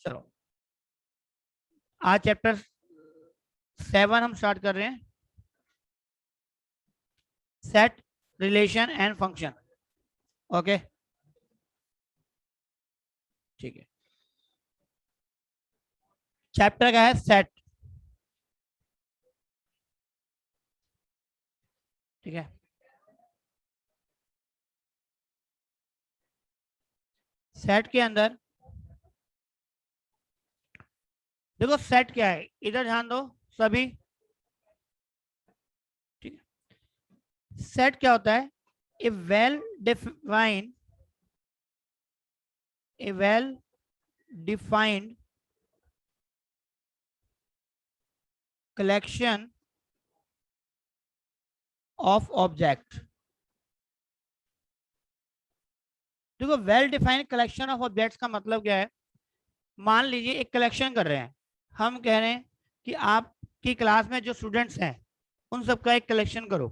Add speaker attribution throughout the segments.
Speaker 1: चलो आज चैप्टर 7 हम स्टार्ट कर रहे हैं, set, relation and function. Okay, ठीक है। चैप्टर का है सेट, ठीक है। सेट के अंदर देखो सेट क्या है, इधर ध्यान दो सभी, ठीक है। सेट क्या होता है? A well defined, a well defined collection of object. देखो well defined collection of objects का मतलब क्या है? मान लीजिए एक कलेक्शन कर रहे हैं, हम कह रहे हैं कि आपकी क्लास में जो स्टूडेंट्स हैं उन सबका एक कलेक्शन करो,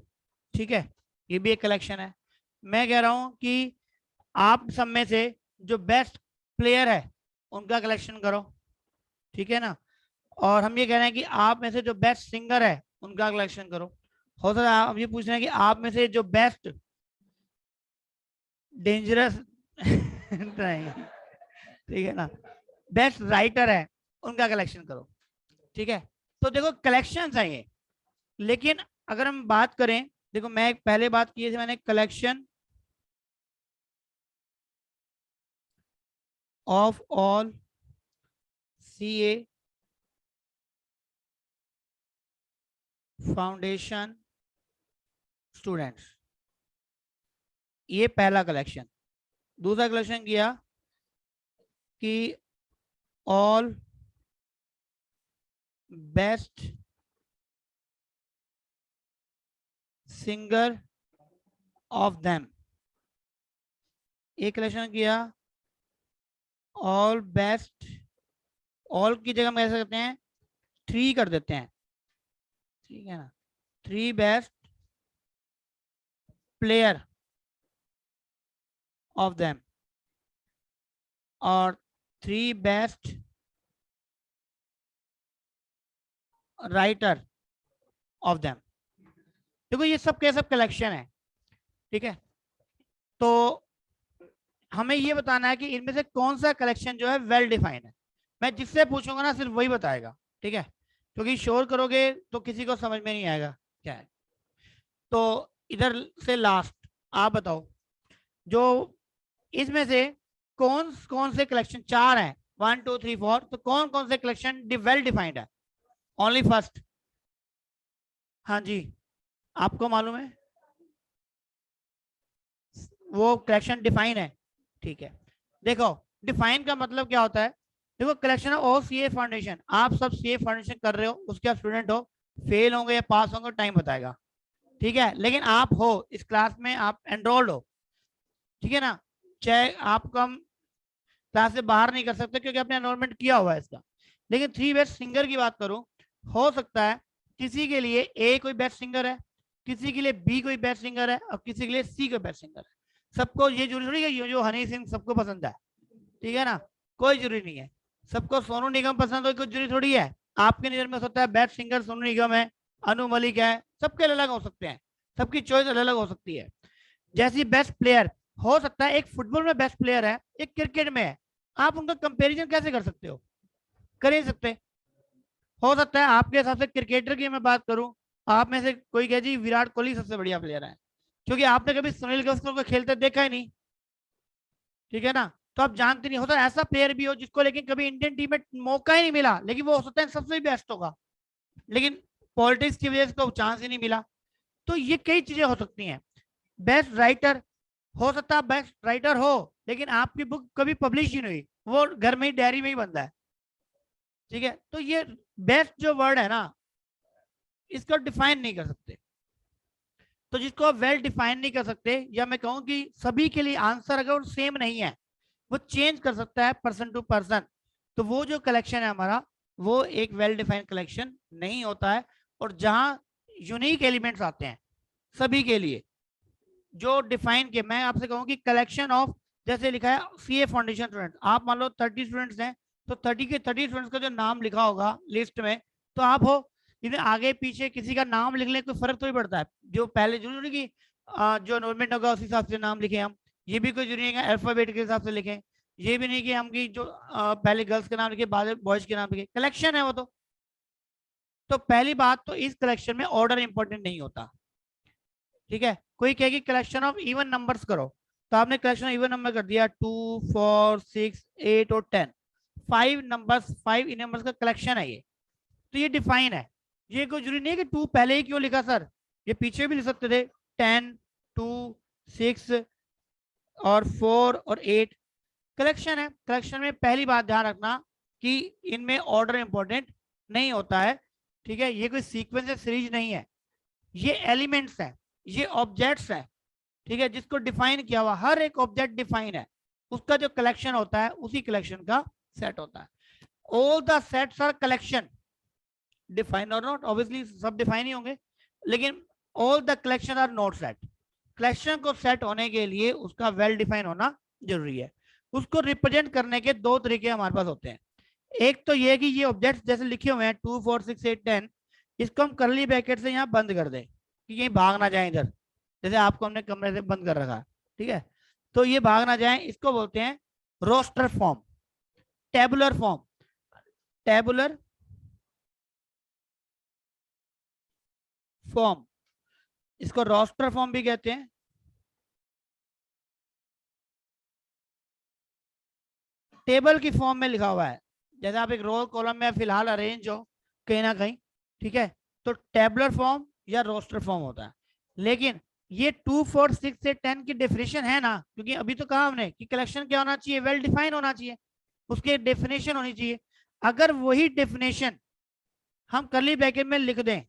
Speaker 1: ठीक है। ये भी एक कलेक्शन है। मैं कह रहा हूं कि आप सब में से जो बेस्ट प्लेयर है उनका कलेक्शन करो, ठीक है ना। और हम ये कह रहे हैं कि आप में से जो बेस्ट सिंगर है उनका कलेक्शन करो। हो सकता है हम ये पूछ रहे हैं कि आप में से जो बेस्ट डेंजरस नहीं, ठीक है ना, बेस्ट राइटर है उनका कलेक्शन करो, ठीक है। तो देखो कलेक्शन है ये, लेकिन अगर हम बात करें, देखो मैं पहले बात की थी मैंने collection of all CA foundation students, ये पहला कलेक्शन। दूसरा कलेक्शन किया कि all best singer of them, एक कलेक्शन किया ऑल बेस्ट, ऑल की जगह हम कह सकते हैं 3 कर देते हैं, ठीक है ना, 3 बेस्ट प्लेयर ऑफ देम और 3 बेस्ट राइटर ऑफ देम। देखो ये सब क्या सब कलेक्शन है, ठीक है। तो हमें ये बताना है कि इनमें से कौन सा कलेक्शन जो है वेल डिफाइंड है। मैं जिससे पूछूंगा ना सिर्फ वही बताएगा, ठीक है, क्योंकि शोर करोगे तो किसी को समझ में नहीं आएगा क्या है। तो इधर से लास्ट आप बताओ, जो इसमें से कौन कौन से कलेक्शन, 4 हैं, 1 2 3 4, तो कौन कौन से कलेक्शन वेल डिफाइंड है? Only first. हाँ जी, आपको मालूम है वो कलेक्शन डिफाइन है, ठीक है। देखो डिफाइन का मतलब क्या होता है? देखो कलेक्शन ऑफ सीए फाउंडेशन, आप सब सीए फाउंडेशन कर रहे हो, उसके आप स्टूडेंट हो, फेल होंगे या पास होंगे टाइम बताएगा, ठीक है। लेकिन आप हो इस क्लास में, आप एनरोल्ड हो, ठीक है ना। चाहे आपको हम क्लास से बाहर नहीं कर सकते क्योंकि आपने एनरोलमेंट किया हुआ है इसका। लेकिन 3 बेस्ट सिंगर की बात करूं, हो सकता है किसी के लिए ए कोई बेस्ट सिंगर है, किसी के लिए बी कोई बेस्ट सिंगर है और किसी के लिए सी कोई बेस्ट सिंगर है। सबको ये जरूरी थोड़ी है ये जो हनी सिंह सबको पसंद है, ठीक है ना, कोई जरूरी नहीं है। सबको सोनू निगम पसंद हो कुछ जरूरी थोड़ी है। आपके नजर में हो सकता है बेस्ट सिंगर सोनू निगम है, अनु मलिक है, सबके अलग हो सकते हैं, सबकी चॉइस अलग अलग हो सकती है। जैसी बेस्ट प्लेयर, हो सकता है एक फुटबॉल में बेस्ट प्लेयर है, एक क्रिकेट में है, आप उनका कंपैरिजन कैसे कर सकते हो? कर ही सकते। हो सकता है आपके हिसाब से क्रिकेटर की मैं बात करूं, आप में से कोई कहे जी विराट कोहली सबसे बढ़िया प्लेयर है, क्योंकि आपने कभी सुनील गावस्कर को खेलते देखा ही नहीं, ठीक है ना। तो आप जानते नहीं, होता ऐसा प्लेयर भी हो जिसको लेकिन कभी इंडियन टीम में मौका ही नहीं मिला, लेकिन वो हो सकता है सबसे बेस्ट होगा, लेकिन पॉलिटिक्स की वजह से उसको चांस ही नहीं मिला। तो ये कई चीजें हो सकती हैं। बेस्ट राइटर, हो सकता है बेस्ट राइटर हो लेकिन आपकी बुक कभी पब्लिश ही नहीं, वो घर में ही डायरी में ही बनता है, ठीक है। तो ये बेस्ट जो वर्ड है ना, इसको डिफाइन नहीं कर सकते। तो जिसको आप वेल डिफाइन नहीं कर सकते, या मैं कहूं कि सभी के लिए आंसर अगर सेम नहीं है, वो चेंज कर सकता है पर्सन टू पर्सन, तो वो जो कलेक्शन है हमारा, वो एक वेल डिफाइंड कलेक्शन नहीं होता है। और जहां यूनिक एलिमेंट्स आते हैं सभी के लिए, जो डिफाइन किए, मैं आपसे कहूँ कि कलेक्शन ऑफ, जैसे लिखा है सीए फाउंडेशन स्टूडेंट, आप मान लो 30 स्टूडेंट्स हैं, तो 30 के 30 स्टूडेंट्स का जो नाम लिखा होगा लिस्ट में, तो आप हो, इधर आगे पीछे किसी का नाम लिखने कोई फर्क तो नहीं पड़ता है। जो पहले जरूरी कि जो एनरोलमेंट होगा उस हिसाब से नाम लिखे हम, ये भी कोई जरूरी नहीं है अल्फाबेट के हिसाब से लिखें। ये भी नहीं कि हम की जो पहले गर्ल्स के नाम लिखे बाद बॉयज के नाम लिखे, कलेक्शन है वो तो पहली बात तो इस कलेक्शन में ऑर्डर इंपॉर्टेंट नहीं होता। ठीक है, कोई कहेगी कलेक्शन ऑफ इवन नंबर्स करो, तो आपने कलेक्शन ऑफ इवन नंबर कर दिया 2 4 6 8 और 10, 5 नंबर्स, 5 इन नंबर्स का कलेक्शन है ये, तो ये डिफाइन है। ये कोई जरूरी नहीं है कि 2 पहले ही क्यों लिखा सर, ये पीछे भी लिख सकते थे 10 2 6 और 4 और 8, कलेक्शन है। कलेक्शन में पहली बात ध्यान रखना कि इनमें ऑर्डर इंपॉर्टेंट नहीं होता है। ठीक है, ये कोई सीक्वेंस या सीरीज नहीं है, ये एलिमेंट्स है, ये ऑब्जेक्ट्स है। ठीक है, जिसको डिफाइन किया हुआ, हर एक ऑब्जेक्ट डिफाइन है, उसका जो कलेक्शन होता है उसी कलेक्शन का सेट होता है। All the sets are collection, define और नॉट, ऑब्वियसली सब डिफाइन ही होंगे, लेकिन all the collection are not set. Collection को सेट होने के लिए उसका वेल डिफाइन होना जरूरी है। उसको रिप्रेजेंट करने के दो तरीके हमारे पास होते हैं। एक तो ये कि ये ऑब्जेक्ट्स जैसे लिखे हुए हैं 2 4 6 8 10, इसको हम करली ब्रैकेट से यहाँ बंद कर दें कि कहीं भाग ना जाए इधर, जैसे आपको हमने कमरे से बंद कर रखा। ठीक है, तो ये भाग ना जाए, इसको बोलते हैं roster form, tabular form, tabular form, इसको रोस्टर फॉर्म भी कहते हैं। टेबल की फॉर्म में लिखा हुआ है, जैसे आप एक रोल कॉलम में फिलहाल अरेंज हो कहीं ना कहीं, ठीक है, तो टेबुलर फॉर्म या रोस्टर फॉर्म होता है। लेकिन ये 2 4 6 से 10 की डेफिनेशन है ना, क्योंकि अभी तो कहा हमने कि कलेक्शन क्या होना चाहिए, वेल डिफाइन होना चाहिए, उसकी डेफिनेशन होनी चाहिए। अगर वही डेफिनेशन हम करली ब्रैकेट में लिख दें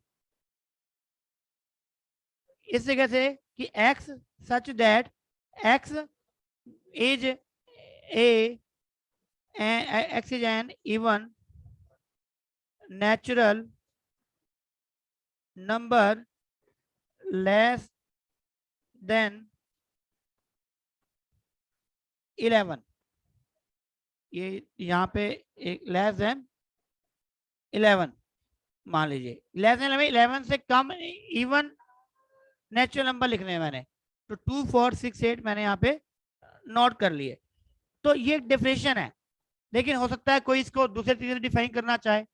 Speaker 1: इस जगह से कि x such that x is a x is an even natural number less than 11, ये यहाँ पे एक लेस देन 11 मान लीजिए, लेस देन 11 से कम इवन नेचुरल नंबर लिखने हैं मैंने, तो 2 4 6 8 मैंने यहाँ पे नोट कर लिए। तो ये डेफिनेशन है, लेकिन हो सकता है कोई इसको दूसरे तरीके से डिफाइन करना चाहे।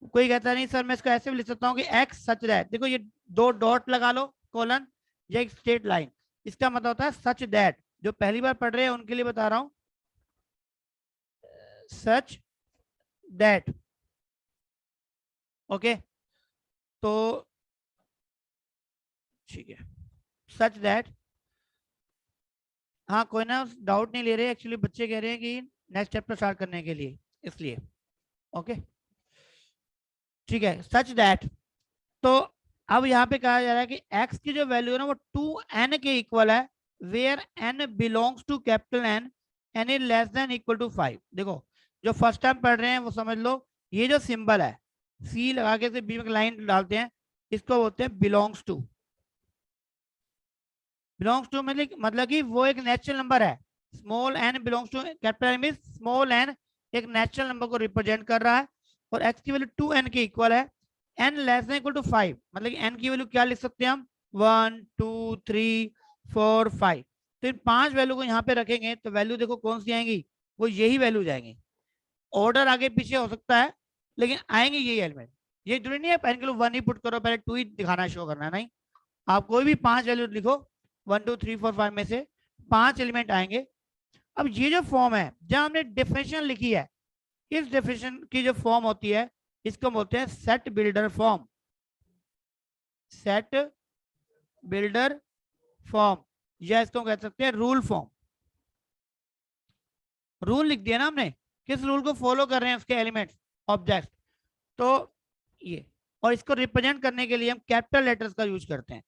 Speaker 1: कोई कहता नहीं सर मैं इसको ऐसे भी लिख सकता हूँ कि x सच दैट, देखो ये दो डॉट लगा लो कोलन या एक स्ट्रेट लाइन, इसका मतलब होता है सच दैट। जो पहली बार पढ़ रहे हैं उनके लिए बता रहा हूं, सच दैट। ओके, तो ठीक है, सच दैट। हाँ कोई ना डाउट नहीं ले रहे, एक्चुअली बच्चे कह रहे हैं कि नेक्स्ट चैप्टर स्टार्ट करने के लिए, इसलिए। ओके ठीक है, सच दैट। तो अब यहाँ पे कहा जा रहा है कि x की जो वैल्यू है ना वो 2n के इक्वल है, where n belongs to capital N, n is less than equal to 5। देखो जो फर्स्ट टाइम पढ़ रहे हैं वो समझ लो, ये जो सिंबल है सी लगा के से बी में लाइन डालते हैं, इसको बोलते हैं बिलोंग्स टू। बिलोंग्स टू मतलब कि वो एक नेचुरल नंबर है, small n belongs to capital N means small n एक नेचुरल नंबर को रिप्रेजेंट कर रहा है, और x की वैल्यू 2n के इक्वल है, n less than equal to 5, मतलब कि n की वैल्यू क्या लिख सकते हैं हम 1 2 3 4 5। तो इन 5 वैल्यू को यहाँ पे रखेंगे तो वैल्यू देखो कौन सी आएंगी, वो यही वैल्यू जाएंगी। ऑर्डर आगे पीछे हो सकता है लेकिन आएंगे यही एलिमेंट। ये जरूरी नहीं है पहले के लोग 1 ही पुट करो, पहले 2 ही दिखाना शो करना, नहीं, आप कोई भी 5 वैल्यू लिखो, 1 2 3 4 5 में से 5 एलिमेंट आएंगे। अब ये जो फॉर्म है जहां हमने डेफिनेशन लिखी है, इस डेफिनेशन की जो फॉर्म होती है इसको बोलते हैं set builder form, set builder form, या इसको कह सकते हैं रूल फॉर्म। रूल लिख दिया ना हमने, किस रूल को फॉलो कर रहे हैं उसके एलिमेंट्स ऑब्जेक्ट, तो ये। और इसको रिप्रेजेंट करने के लिए हम कैपिटल लेटर्स का यूज करते हैं,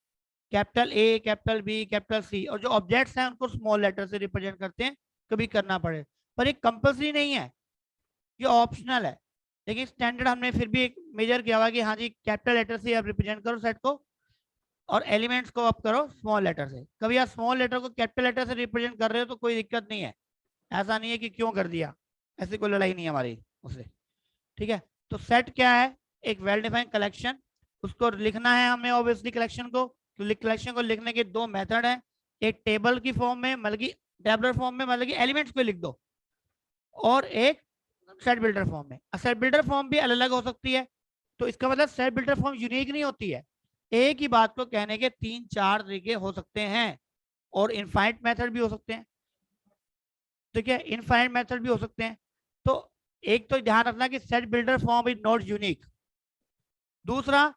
Speaker 1: capital A capital B capital C, और जो ऑब्जेक्ट्स हैं उनको स्मॉल लेटर से रिप्रेजेंट करते हैं, कभी करना पड़े, पर ये कंपल्सरी नहीं है, ये ऑप्शनल है। लेकिन स्टैंडर्ड हमने फिर भी एक मेजर किया हुआ कि हाँ जी कैपिटल लेटर से आप रिप्रेजेंट करो सेट को, और एलिमेंट्स को आप करो स्मॉल लेटर से। कभी आप स्मॉल लेटर को कैपिटल लेटर से रिप्रेजेंट कर रहे हो तो कोई दिक्कत नहीं है, ऐसा नहीं है कि क्यों कर दिया, ऐसी कोई लड़ाई नहीं है हमारी। उसे। ठीक है, तो सेट क्या है? एक वेल डिफाइंड कलेक्शन, उसको लिखना है हमें ऑब्वियसली कलेक्शन को। तो कलेक्शन को लिखने के दो मेथड हैं, एक टेबल की फॉर्म में मतलब कि टेबलर फॉर्म में मतलब कि एलिमेंट्स को लिख दो, और एक सेट बिल्डर फॉर्म में। सेट बिल्डर फॉर्म भी अलग अलग हो सकती है, तो इसका मतलब सेट बिल्डर फॉर्म यूनिक नहीं होती है। एक ही बात को कहने के तीन चार तरीके हो सकते हैं, और इनफाइनाइट मेथड भी हो सकते हैं। ठीक है, इनफाइनाइट मेथड भी हो सकते हैं। तो एक तो ध्यान रखना कि set builder form is not unique. दूसरा,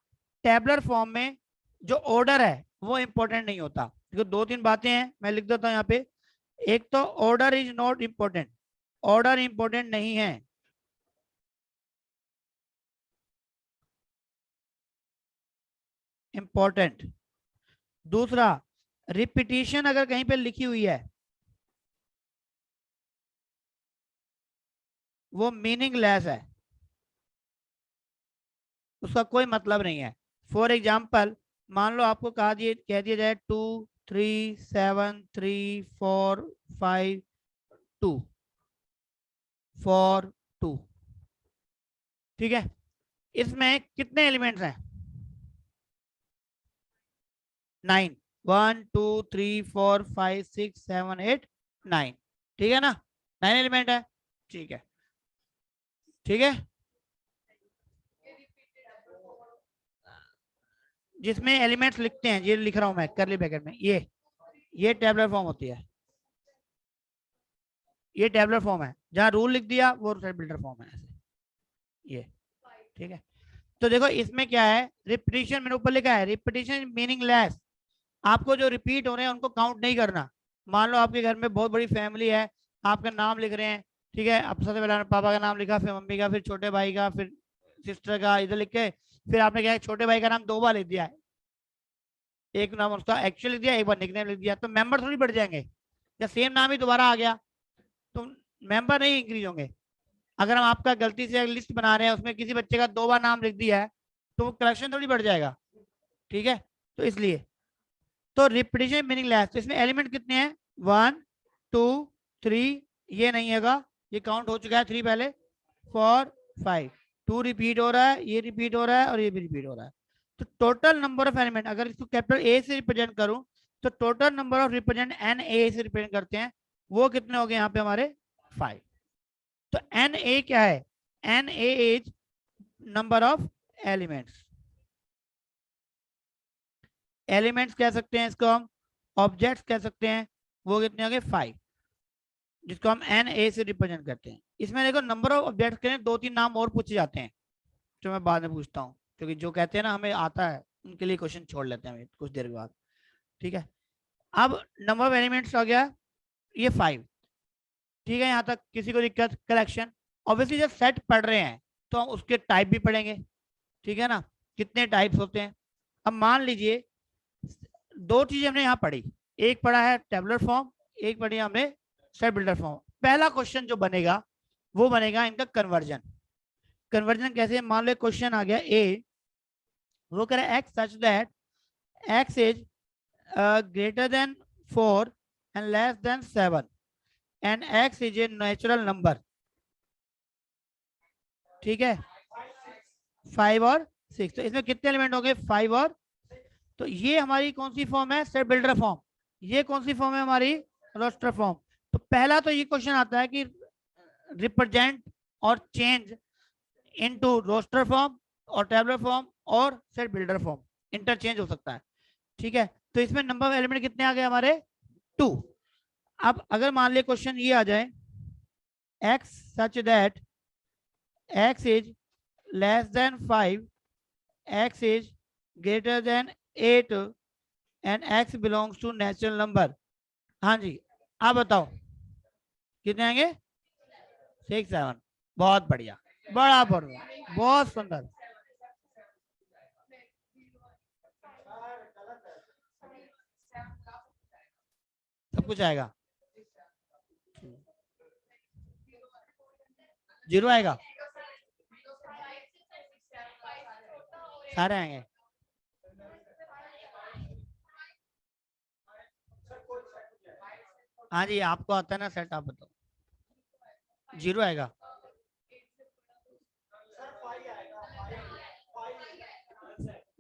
Speaker 1: टेबलर फॉर्म में जो ऑर्डर है वो इंपॉर्टेंट नहीं होता। देखो दो तीन बातें हैं, मैं लिख देता हूं यहाँ पे। एक तो order is not important, order important नहीं है। इंपॉर्टेंट। दूसरा, रिपीटिशन अगर कहीं पे लिखी हुई है वो मीनिंगलेस है, उसका कोई मतलब नहीं है। फॉर एग्जाम्पल, मान लो आपको कह दिया जाए 2 3 7 3 4 5 2 4 2। ठीक है, इसमें कितने एलिमेंट्स हैं? 9। 1 2 3 4 5 6 7 8 9। ठीक है ना, 9 एलिमेंट है। ठीक है, ठीक है। जिसमें एलिमेंट्स लिखते हैं, ये लिख रहा हूं मैं करली ब्रैकेट में, ये टेबलर फॉर्म होती है। ये टेबलर फॉर्म है, जहां रूल लिख दिया वो सेट बिल्डर फॉर्म है ऐसे, ये। ठीक है, तो देखो इसमें क्या है, रिपीटिशन मैंने ऊपर लिखा है, रिपीटिशन मीनिंगलेस। आपको जो रिपीट हो रहे हैं उनको काउंट नहीं करना। मान लो आपके घर में बहुत बड़ी फैमिली है, आपका नाम लिख रहे हैं। ठीक है, अब सबसे पहले पापा का नाम लिखा, फिर मम्मी का, फिर छोटे भाई का, फिर सिस्टर का, इधर लिख के फिर आपने क्या है, छोटे भाई का नाम दो बार लिख दिया है। एक नाम उसका एक्चुअल लिख दिया, एक बार निकनेम लिख दिया, तो मेंबर थोड़ी बढ़ जाएंगे। या सेम नाम ही दोबारा आ गया तो मेंबर नहीं इंक्रीज होंगे। अगर हम आपका गलती से लिस्ट बना रहे हैं, उसमें किसी बच्चे का दो बार नाम लिख दिया है, तो वो कलेक्शन थोड़ी बढ़ जाएगा। ठीक है, तो इसलिए तो रिपीटिशन मीनिंगलेस। तो इसमें एलिमेंट कितने हैं? 1 2 3। ये नहीं है, ये काउंट हो चुका है 3 पहले। 4 5। 2 रिपीट हो रहा है, ये रिपीट हो रहा है, और ये भी रिपीट हो रहा है। तो टोटल नंबर ऑफ एलिमेंट, अगर इसको कैपिटल ए से रिप्रेजेंट करूं, तो total number of represent n A से रिप्रेजेंट करते हैं, वो कितने हो गए यहाँ पे हमारे? 5। तो एन ए क्या है? N A is number of elements. Elements कह सकते हैं इसको हम, ऑब्जेक्ट्स कह सकते हैं। वो कितने हो गए? 5, जिसको हम एन ए से रिप्रेजेंट करते हैं। इसमें देखो नंबर ऑफ ऑब्जेक्ट्स के दो तीन नाम और पूछे जाते हैं, जो मैं बाद में पूछता हूँ, क्योंकि जो कहते हैं ना हमें आता है, उनके लिए क्वेश्चन छोड़ लेते हैं कुछ देर के बाद। ठीक है, अब नंबर ऑफ एलिमेंट्स हो गया ये 5। ठीक है, यहाँ तक किसी को दिक्कत? कलेक्शन ऑब्वियसली जब सेट पढ़ रहे हैं तो हम उसके टाइप भी पढ़ेंगे। ठीक है ना, कितने टाइप्स होते हैं। अब मान लीजिए दो चीजें हमने यहाँ पढ़ी, एक पढ़ा है टेबलर फॉर्म, एक पढ़ी हमने सेट बिल्डर फॉर्म। पहला क्वेश्चन जो बनेगा वो बनेगा इनका कन्वर्जन। कन्वर्जन कैसे? मान लो क्वेश्चन आ गया ए, वो कह रहा है x such that x is greater than 4 and less than 7 and x is a natural number. ठीक है, 5 और 6। तो इसमें कितने एलिमेंट हो गए? 5 और, तो ये हमारी कौन सी फॉर्म है? Set builder form. ये कौन सी फॉर्म है हमारी? Roster form. तो पहला तो ये क्वेश्चन आता है कि रिप्रेजेंट और चेंज इनटू रोस्टर फॉर्म और टेबलर फॉर्म और सेट बिल्डर फॉर्म, इंटरचेंज हो सकता है। ठीक है, तो इसमें नंबर ऑफ एलिमेंट कितने आ गए हमारे? 2। अब अगर मान लिया क्वेश्चन ये आ जाए, x such that x is less than 5, x is greater than 8 and x belongs to natural number. हाँ जी, आप बताओ कितने आएंगे? 6 7। बहुत बढ़िया, बड़ा बढ़िया, बहुत सुंदर। सब कुछ आएगा, जीरो आएगा, सारे आएंगे। हाँ जी, आपको आता है ना सेट, आप बताओ। जीरो आएगा,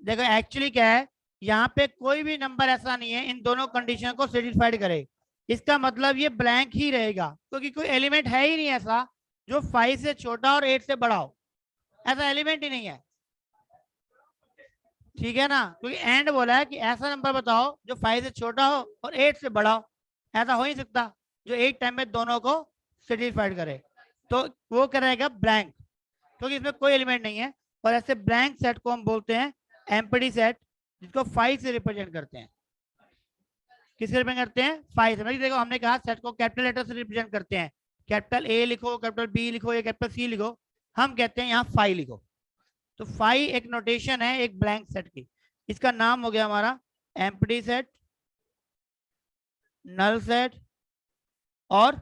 Speaker 1: देखो एक्चुअली क्या है, यहाँ पे कोई भी नंबर ऐसा नहीं है इन दोनों कंडीशन को सेटिस्फाइड करे। इसका मतलब ये ब्लैंक ही रहेगा, क्योंकि कोई एलिमेंट है ही नहीं ऐसा जो 5 से छोटा और 8 से बड़ा हो। ऐसा एलिमेंट ही नहीं है, ठीक है ना। क्योंकि एंड बोला है कि ऐसा नंबर बताओ जो 5 से छोटा हो और 8 से बड़ा हो। ऐसा हो ही सकता जो एक टाइम में दोनों को सेटिस्फाइड करे। तो वो करेगा ब्लैंक, क्योंकि इसमें कोई एलिमेंट नहीं है। और ऐसे ब्लैंक सेट को हम बोलते हैं एम्प्टी सेट, जिसको 5 से रिप्रेजेंट करते हैं। किससे रिप्रेजेंट करते हैं? 5 से। देखो हमने कहा सेट को कैपिटल लेटर से रिप्रेजेंट करते हैं, कैपिटल ए लिखो, कैपिटल बी लिखो या कैपिटल सी लिखो, हम कहते हैं यहाँ 5 लिखो। तो 5 एक नोटेशन है एक ब्लैंक सेट की। इसका नाम हो गया हमारा एम्प्टी सेट, नल सेट और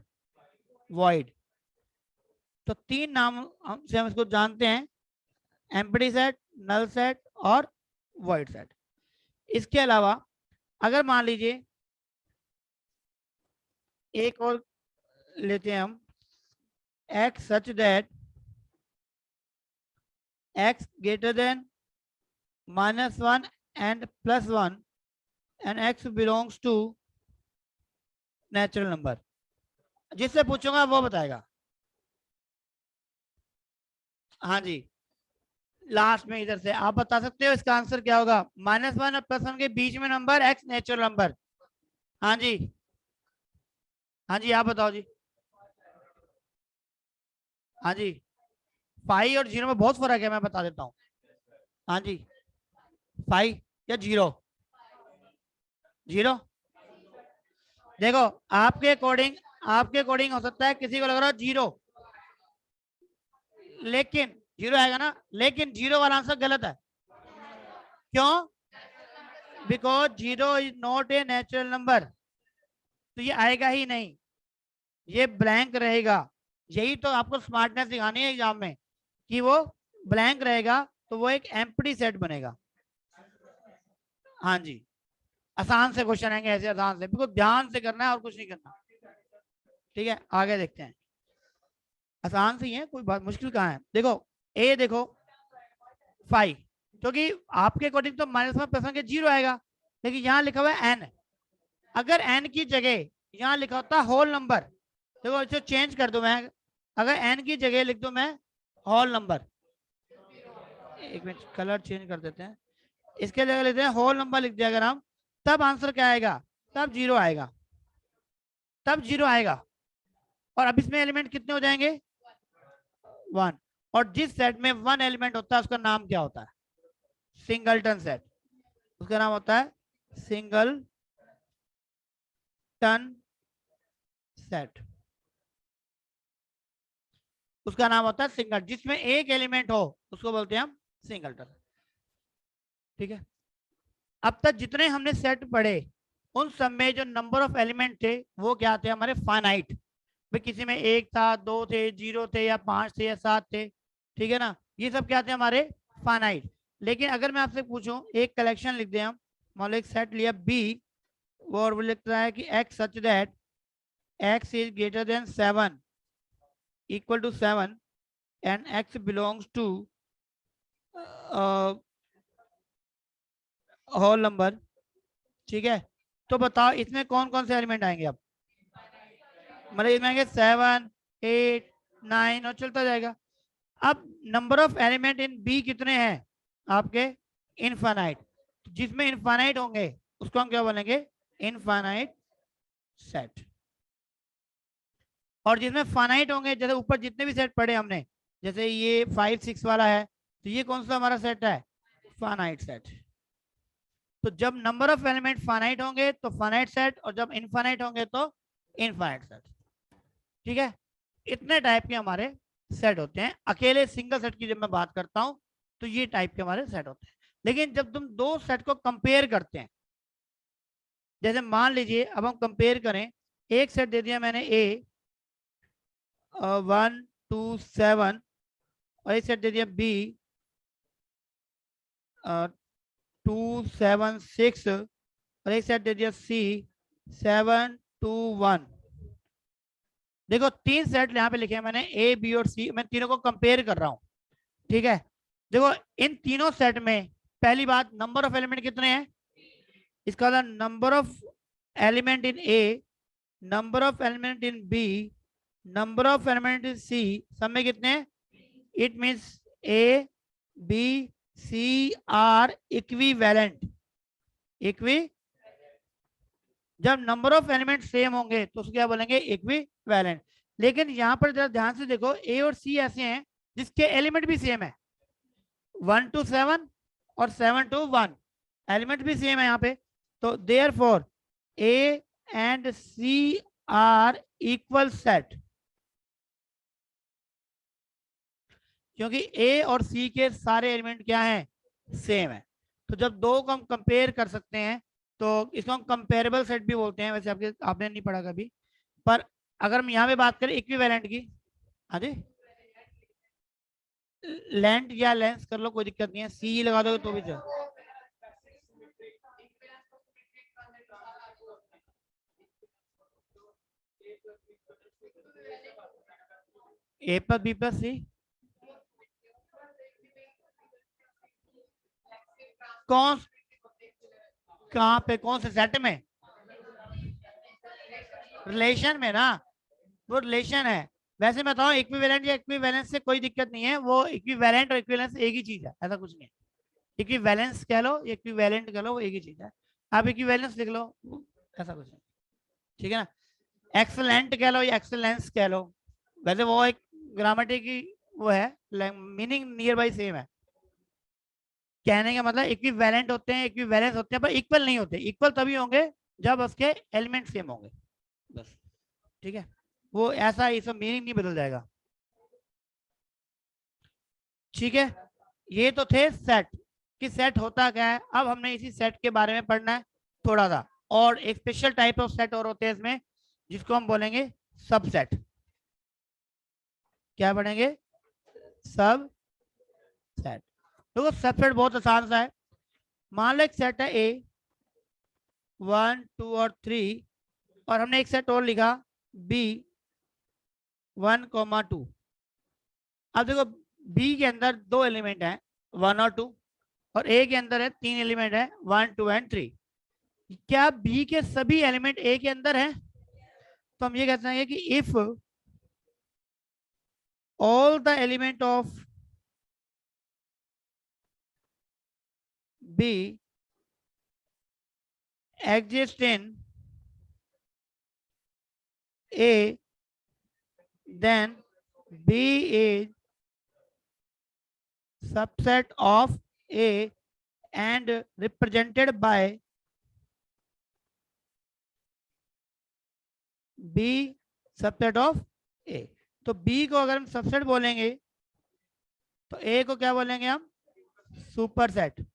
Speaker 1: वॉइड। तो 3 नाम से हम इसको जानते हैं, एम्प्टी सेट, नल सेट और वॉइड सेट। इसके अलावा अगर मान लीजिए एक और लेते हैं हम, x such that x greater than -1 and +1 and x belongs to natural number. जिससे पूछूंगा वो बताएगा। हाँ जी, लास्ट में इधर से आप बता सकते हो इसका आंसर क्या होगा। -1 और +1 के बीच में नंबर x नेचुरल नंबर। हाँ जी, हाँ जी, आप बताओ जी। हाँ जी, 5 और 0 में बहुत फर्क है, मैं बता देता हूँ। हाँ जी, 5 या 0? 0। देखो आपके अकॉर्डिंग हो सकता है किसी को लग रहा हो 0, लेकिन 0 आएगा ना, लेकिन 0 वाला आंसर गलत है। क्यों? Because 0 is not a natural number. तो ये आएगा ही नहीं, ये ब्लैंक रहेगा। यही तो आपको स्मार्टनेस दिखानी है एग्जाम में, कि वो ब्लैंक रहेगा तो वो एक एम्प्टी सेट बनेगा। हाँ जी, आसान से क्वेश्चन आएंगे ऐसे, आसान से, बिल्कुल ध्यान से करना है और कुछ नहीं करना। ठीक है, आगे देखते हैं। आसान से ही है, कोई बात मुश्किल कहाँ है। देखो ए, देखो 5, क्योंकि आपके अकॉर्डिंग तो -1 के 0 आएगा, लेकिन यहाँ लिखा हुआ है n। अगर n की जगह यहाँ लिखा होता होल नंबर, देखो इसे चेंज कर दूं मैं, अगर n की जगह लिख दूं मैं होल नंबर, एक मिनट कलर चेंज कर देते हैं, इसके जगह लेते हैं होल नंबर लिख दिया अगर हम, तब आंसर क्या आएगा? तब 0 आएगा, तब 0 आएगा। और अब इसमें एलिमेंट कितने हो जाएंगे? 1। और जिस सेट में 1 एलिमेंट होता है उसका नाम क्या होता है? Singleton set. उसका नाम होता है सिंगल टन सेट। उसका नाम होता है सिंगल, जिसमें एक एलिमेंट हो उसको बोलते हैं हम सिंगलटन। ठीक है, अब तक जितने हमने सेट पढ़े उन सब में जो नंबर ऑफ एलिमेंट थे वो क्या थे? हमारे फाइनाइट। भाई किसी में 1 था, 2 थे, 0 थे या 5 थे या 7 थे, ठीक है ना, ये सब क्या थे? हमारे फाइनाइट। लेकिन अगर मैं आपसे पूछूं, एक कलेक्शन लिख दें हम, मान लो एक सेट लिया बी, और वो लिखता है कि x such that x is greater than 7, equal to 7 and x belongs to whole number. ठीक है, तो बताओ इसमें कौन कौन से एलिमेंट आएंगे? अब मतलब इसमें आएंगे 7, 8, 9 और चलता जाएगा। अब number of element in B कितने हैं आपके? इनफाइनाइट। जिसमें इनफाइनाइट होंगे उसको हम क्या बोलेंगे? Infinite set. और जिसमें फाइनाइट होंगे, जैसे ऊपर जितने भी सेट पढ़े हमने, जैसे ये 5, 6 वाला है, तो ये कौन सा हमारा सेट है? Finite set. तो जब नंबर ऑफ एलिमेंट फाइनाइट होंगे तो फाइनाइट सेट, और जब इनफाइनाइट होंगे तो इनफाइनाइट सेट। ठीक है, इतने टाइप के हमारे सेट होते हैं। अकेले सिंगल सेट की जब मैं बात करता हूं तो ये टाइप के हमारे सेट होते हैं। लेकिन जब तुम दो सेट को कंपेयर करते हैं, जैसे मान लीजिए अब हम कंपेयर करें, एक सेट दे दिया मैंने ए 1, 2, 7, और एक सेट दे दिया बी 2, 7, 6, और एक सेट दे दिया सी 7, 2, 1। देखो 3 सेट यहाँ पे लिखे हैं मैंने, ए बी और सी, मैं तीनों को कंपेयर कर रहा हूँ। ठीक है, देखो इन तीनों सेट में पहली बात, नंबर ऑफ एलिमेंट कितने हैं, इसका मतलब number of element in A, number of element in B, number of element in C, सब में कितने हैं, it means A B C are equivalent. Equi, जब नंबर ऑफ एलिमेंट सेम होंगे तो उसको क्या बोलेंगे, इक्विवेलेंट। लेकिन यहाँ पर जरा ध्यान से देखो, ए और सी ऐसे हैं जिसके एलिमेंट भी सेम है, 1 to 7 और 7 to 1, एलिमेंट भी सेम है यहाँ पे। तो therefore A and C are equal set, क्योंकि ए और सी के सारे एलिमेंट क्या हैं, सेम है। तो जब दो को हम कंपेयर कर सकते हैं तो इसको हम कंपेरेबल सेट भी बोलते हैं। वैसे आपने नहीं पढ़ा कभी, पर अगर हम यहाँ पे बात करें इक्विवेलेंट की, हाँ जी, लेंथ या लेंस कर लो, कोई दिक्कत नहीं है, सी लगा दोगे तो भी चल। ए प्लस बी प्लस सी, कौन, कहाँ पे, कौन से सेट में, रिलेशन में ना, वो रिलेशन है। वैसे मैं बताऊं, इक्विवेलेंट या इक्विवेलेंस से कोई दिक्कत नहीं है, वो इक्विवेलेंट और इक्विवेलेंस एक ही चीज है, ऐसा कुछ नहीं है। इक्विवेलेंस कह लो, इक्विवेलेंट कह लो, वो एक ही चीज है। आप इक्विवेलेंस लिख लो, ऐसा कुछ नहीं, ठीक है ना। एक्सेलेंट कह लो या एक्सेलेंस कह लो, वैसे वो एक ग्रामेटिक की वो है, मीनिंग नियर बाई सेम है। कहने का मतलब इक्विवेलेंट होते हैं, इक्विवेलेंस होते हैं, पर इक्वल नहीं होते। इक्वल तभी होंगे जब उसके एलिमेंट सेम होंगे, बस, ठीक है। वो ऐसा इसका मीनिंग नहीं बदल जाएगा, ठीक है। ये तो थे सेट, कि सेट होता क्या है। अब हमने इसी सेट के बारे में पढ़ना है थोड़ा सा, और एक स्पेशल टाइप ऑफ सेट और होते हैं इसमें, जिसको हम बोलेंगे सबसेट। क्या पढ़ेंगे, सब सेट। देखो सबसेट बहुत आसान सा है। मान लो एक सेट है ए 1 2 और 3, और हमने एक सेट और लिखा बी 1, 2। अब देखो बी के अंदर दो एलिमेंट हैं 1 और 2, और ए के अंदर है 3 एलिमेंट है 1 2 एंड 3। क्या बी के सभी एलिमेंट ए के अंदर हैं? तो हम ये कहते हैं कि if all the element of B exist in A, then B is subset of A and represented by B subset of A। तो B को अगर हम सबसेट बोलेंगे तो A को क्या बोलेंगे हम, सुपर सेट।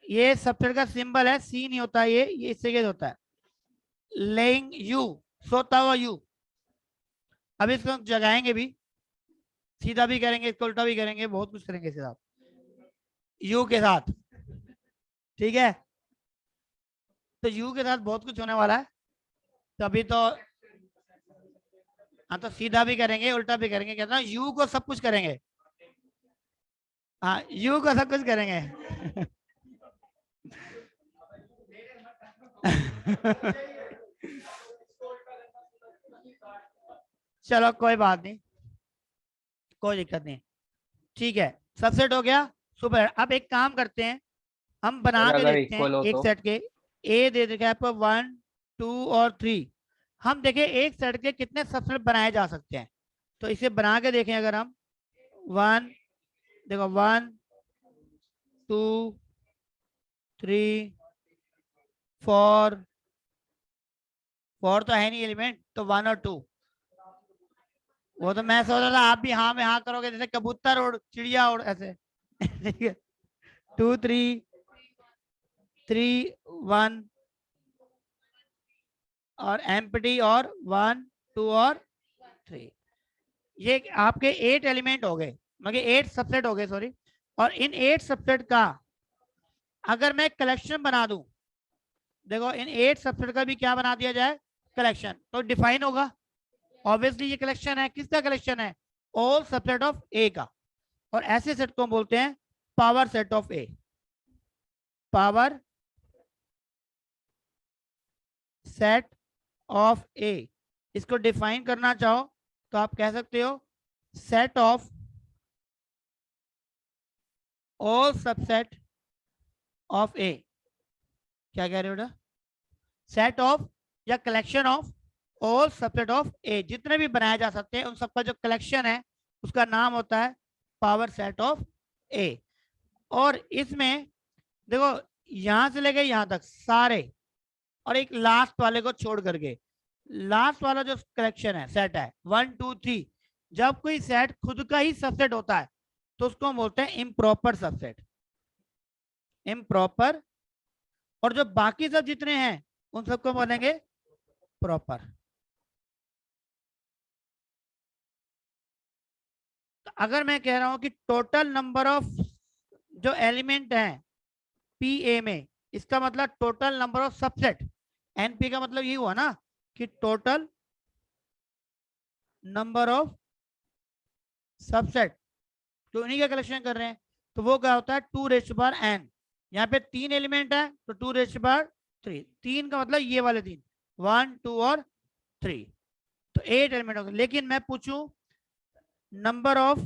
Speaker 1: ये सबसेट का सिंबल है, सी नहीं होता, ये इससे क्या होता है, लेइंग यू, सोता हुआ यू। अब इसको हम जगाएंगे भी, सीधा भी करेंगे, इसको उल्टा भी करेंगे, बहुत कुछ करेंगे इसके साथ, यू के साथ, ठीक है। तो यू के साथ बहुत कुछ होने वाला है, तभी तो, हाँ तो सीधा भी करेंगे उल्टा भी करेंगे, कहता हूँ यू को सब कुछ करेंगे, हाँ यू को सब कुछ करेंगे। चलो कोई बात नहीं, कोई दिक्कत नहीं, ठीक है। सबसेट हो गया, सुपर। अब एक काम करते हैं, हम बना के देखते हैं एक सेट के, ए दे देगा आपको 1 2 और 3। हम देखें एक सेट के कितने सबसेट बनाए जा सकते हैं, तो इसे बना के देखें। अगर हम 1, देखो 1 2 3 4 तो है नहीं एलिमेंट, तो 1 और 2, वो तो मैं सोच रहा था आप भी हाँ में हाँ करोगे, जैसे कबूतर उड़ चिड़िया उड़ ऐसे। ठीक है, 2 3 3 1 और एम्प्टी, और 1 2 और 3। ये आपके 8 एलिमेंट हो गए, मगर 8 सबसेट हो गए, सॉरी। और इन 8 सबसेट का अगर मैं कलेक्शन बना दूं, देखो इन 8 सबसेट का भी क्या बना दिया जाए, कलेक्शन, तो डिफाइन होगा। ऑब्वियसली ये कलेक्शन है, किसका कलेक्शन है, ऑल सबसेट ऑफ ए का। और ऐसे सेट को हम बोलते हैं power set of A. Power set of A, इसको डिफाइन करना चाहो तो आप कह सकते हो set of all subset of A. क्या कह रहे हो बेटा? सेट ऑफ या collection of all subset of A, जितने भी बनाए जा सकते हैं उन सबका जो कलेक्शन है उसका नाम होता है पावर सेट ऑफ ए। और इसमें देखो यहां से लेके यहां तक सारे, और एक लास्ट वाले को छोड़ करके, लास्ट वाला जो कलेक्शन है सेट है 1 2 3, जब कोई सेट खुद का ही सबसेट होता है तो उसको हम बोलते हैं इम्प्रॉपर सबसेट। इम्प्रॉपर। और जो बाकी सब जितने हैं उन सबको बोलेंगे प्रॉपर। तो अगर मैं कह रहा हूं कि टोटल नंबर ऑफ जो एलिमेंट हैं पी ए में, इसका मतलब total number of subset. NP का मतलब ये हुआ ना कि टोटल नंबर ऑफ सबसेट जो उन्हीं का कलेक्शन कर रहे हैं, तो वो क्या होता है 2n। यहाँ पे 3 एलिमेंट है तो 2^3। 3 का मतलब ये वाले 3, 1 2 और 3, तो 8 एलिमेंट हो गए। लेकिन मैं पूछूं नंबर ऑफ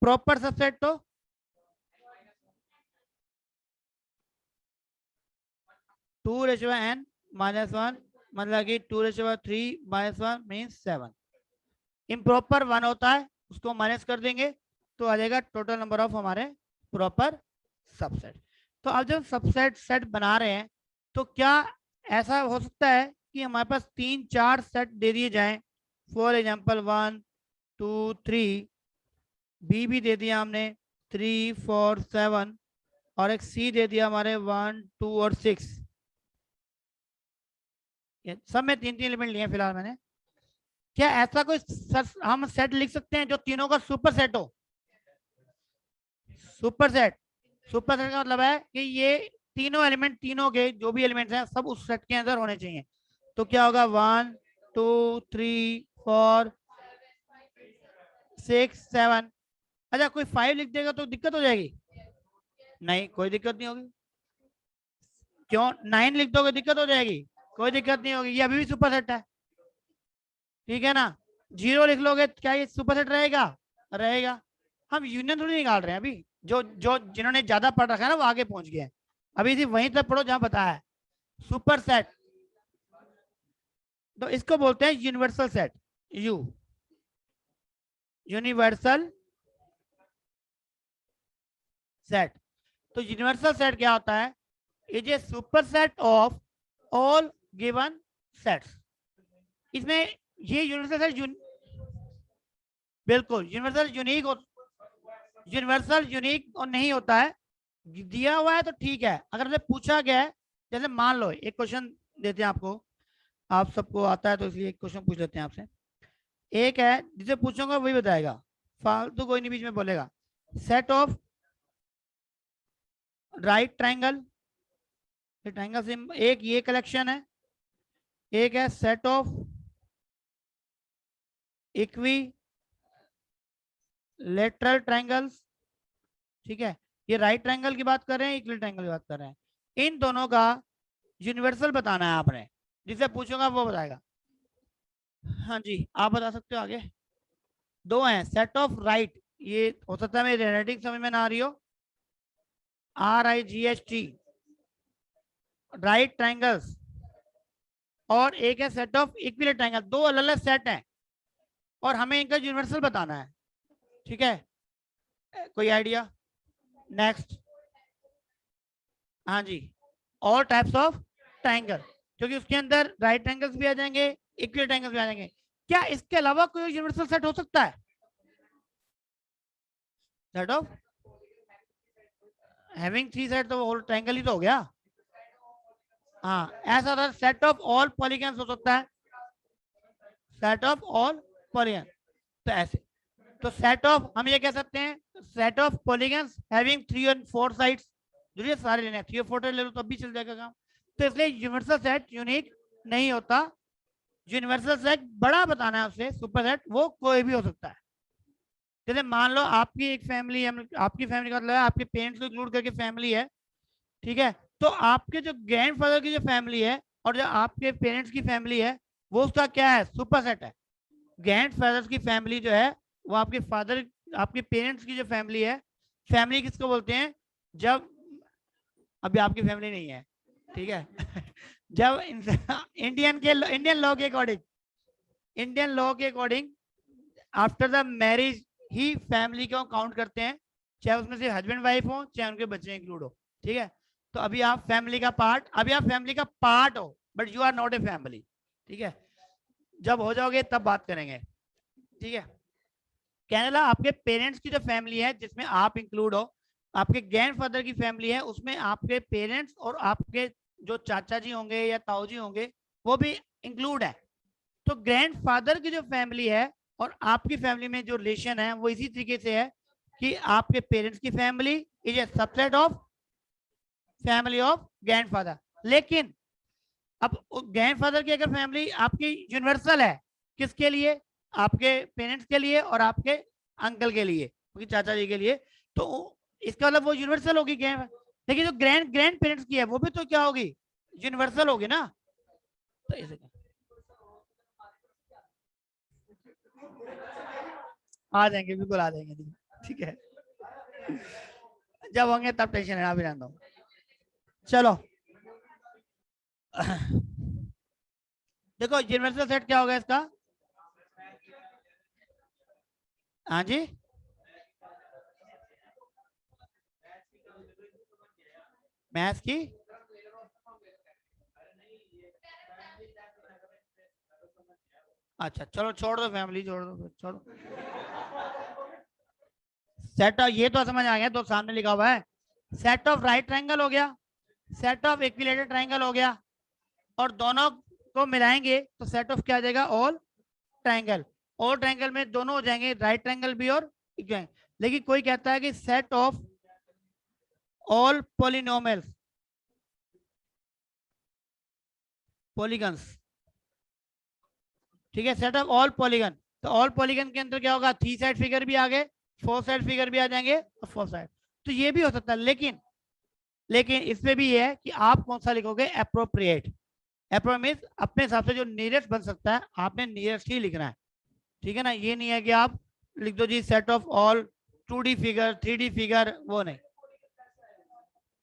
Speaker 1: प्रॉपर सबसेट, तो 2n - 1, मतलब कि 2^3 - 1 मीन्स 7। इम्प्रॉपर 1 होता है, उसको माइनस कर देंगे तो आ जाएगा टोटल नंबर ऑफ हमारे प्रॉपर सबसेट। तो अब जब सबसेट सेट बना रहे हैं तो क्या ऐसा हो सकता है कि हमारे पास 3 4 सेट दे दिए जाएं, फॉर एग्जांपल 1 2 3, बी भी दे दिया हमने 3 4 7, और एक सी दे दिया हमारे 1 2 और 6। सब में 3 3 एलिमेंट लिए फिलहाल मैंने। क्या ऐसा कोई हम सेट लिख सकते हैं जो तीनों का सुपर सेट हो? सुपर सेट, सुपर सेट का मतलब है कि ये तीनों एलिमेंट, तीनों के जो भी एलिमेंट्स हैं सब उस सेट के अंदर होने चाहिए। तो क्या होगा 1 2 3 4 6 7। अच्छा कोई 5 लिख देगा तो दिक्कत हो जाएगी? नहीं, कोई दिक्कत नहीं होगी। क्यों? 9 लिख दोगे दिक्कत हो जाएगी? कोई दिक्कत नहीं होगी, ये अभी भी सुपर सेट है, ठीक है ना। 0 लिख लोगे क्या ये सुपर सेट रहेगा? रहेगा। हम यूनियन थोड़ी निकाल रहे हैं अभी। जो जो जिन्होंने ज्यादा पढ़ रखा है ना वो आगे पहुंच गए हैं, अभी सिर्फ वहीं तक पढ़ो जहां बताया है सुपर सेट। तो इसको बोलते हैं universal set, you universal set. तो यूनिवर्सल सेट क्या होता है? Is a super set of all given sets. इसमें ये यूनिवर्सल सेट बिल्कुल यूनिवर्सल यूनिक और नहीं होता है। दिया हुआ है तो ठीक है, अगर से पूछा गया है, जैसे मान लो एक क्वेश्चन देते हैं आपको, आप सबको आता है तो इसलिए एक क्वेश्चन पूछ लेते हैं आपसे। एक है जिसे पूछूंगा वही बताएगा, फालतू कोई नहीं बीच में बोलेगा। Set of right triangle, triangle से एक ये कलेक्शन है, एक है set of equi lateral triangles, ठीक है। ये राइट ट्रायंगल की बात कर रहे हैं, इक्वल ट्रायंगल की बात कर रहे हैं। इन दोनों का यूनिवर्सल बताना है आपने, जिसे पूछूंगा वो बताएगा। हाँ जी, आप बता सकते हो आगे। दो हैं, सेट ऑफ राइट, ये हो सकता है मेरी रेटिंग समझ में ना आ रही हो, RIGHT, राइट ट्रायंगल्स, और एक है सेट ऑफ इक्विलेटरल ट्रायंगल। दो अलग अलग सेट हैं और हमें इनका यूनिवर्सल बताना है, ठीक है। कोई आइडिया? नेक्स्ट। हाँ जी, ऑल टाइप्स ऑफ ट्रायंगल, क्योंकि उसके अंदर राइट ट्रायंगल्स भी आ जाएंगे, इक्वल ट्रायंगल्स भी आ जाएंगे। क्या इसके अलावा कोई यूनिवर्सल सेट हो सकता है? सेट ऑफ हैविंग 3 सेट तो होल ट्रायंगल ही तो हो गया। हाँ, ऐसा था सेट ऑफ ऑल पॉलीगन्स हो सकता है, सेट ऑफ ऑल पॉलीगन। तो ऐसे, तो सेट ऑफ हम ये कह सकते हैं सेट ऑफ पॉलीगन्स हैविंग 3 और 4 साइड्स। जो सारे लेने 3 और 4 ले लो तब भी चल जाएगा काम। तो इसलिए यूनिवर्सल सेट यूनिक नहीं होता, यूनिवर्सल सेट बड़ा बताना है उससे, सुपर सेट वो कोई भी हो सकता है। जैसे मान लो आपकी एक फैमिली है, आपकी फैमिली का मतलब है आपके पेरेंट्स को इंक्लूड करके फैमिली है, ठीक है। तो आपके जो ग्रैंड फादर की जो फैमिली है और जो आपके पेरेंट्स की फैमिली है, वो उसका क्या है, सुपर सेट है। ग्रैंड फादर्स की फैमिली जो है वो आपके फादर, आपके पेरेंट्स की जो फैमिली है, फैमिली किसको बोलते हैं, जब अभी आपकी फैमिली नहीं है, ठीक है जब इंडियन लॉ के अकॉर्डिंग, इंडियन लॉ के according after the marriage he family को काउंट करते हैं, चाहे उसमें से हस्बैंड वाइफ हो, चाहे उनके बच्चे इंक्लूड हो, ठीक है। तो अभी आप फैमिली का पार्ट, अभी आप फैमिली का पार्ट हो, but you are not a family, ठीक है। जब हो जाओगे तब बात करेंगे, ठीक है। कहने लगा आपके पेरेंट्स की जो फैमिली है जिसमें आप इंक्लूड हो, आपके ग्रैंड फादर की फैमिली है, उसमें आपके पेरेंट्स और आपके जो चाचा जी होंगे या ताऊ जी होंगे वो भी इंक्लूड है। तो ग्रैंड फादर की जो फैमिली है और आपकी फैमिली में जो रिलेशन है वो इसी तरीके से है कि आपके पेरेंट्स की family is a subset of family of grandfather. लेकिन अब ग्रैंडफादर की अगर फैमिली आपकी यूनिवर्सल है, किसके लिए, आपके पेरेंट्स के लिए और आपके अंकल के लिए, चाचा जी के लिए, तो इसका मतलब वो यूनिवर्सल होगी ग्रैंड। लेकिन जो ग्रैंड ग्रैंड पेरेंट्स की है वो भी तो क्या होगी, यूनिवर्सल होगी ना। तो इसे आ जाएंगे, बिल्कुल आ जाएंगे, ठीक है। जब होंगे तब टेंशन है, अभी रहने दो। चलो देखो यूनिवर्सल सेट क्या होगा इसका, हाँ जी, मैथ्स की, अच्छा चलो छोड़ दो, फैमिली छोड़ दो, छोड़ो। सेट ऑफ, ये तो समझ आ गया, तो सामने लिखा हुआ है सेट ऑफ राइट ट्रायंगल हो गया, सेट ऑफ इक्विलेटरल ट्रायंगल हो गया, और दोनों को मिलाएंगे तो सेट ऑफ क्या आ जाएगा, ऑल ट्रायंगल। ऑल ट्रायंगल में दोनों हो जाएंगे, राइट ट्रायंगल भी और इक्विलेटरल। लेकिन कोई कहता है कि set of all polynomials, polygons, ठीक है, सेट ऑफ ऑल पॉलीगन। तो ऑल पॉलीगन के अंदर क्या होगा, 3 साइड फिगर भी आ गए, 4 साइड फिगर भी आ जाएंगे और 4 साइड, तो ये भी हो सकता है। लेकिन लेकिन इसमें भी ये है कि आप कौन सा लिखोगे, अप्रोप्रिएट। अप्रोमिस अपने हिसाब से जो नियरेस्ट बन सकता है आपने नियरेस्ट ही लिखना है, ठीक है ना। ये नहीं है कि आप लिख दो जी set of all 2D figure 3D figure, वो नहीं।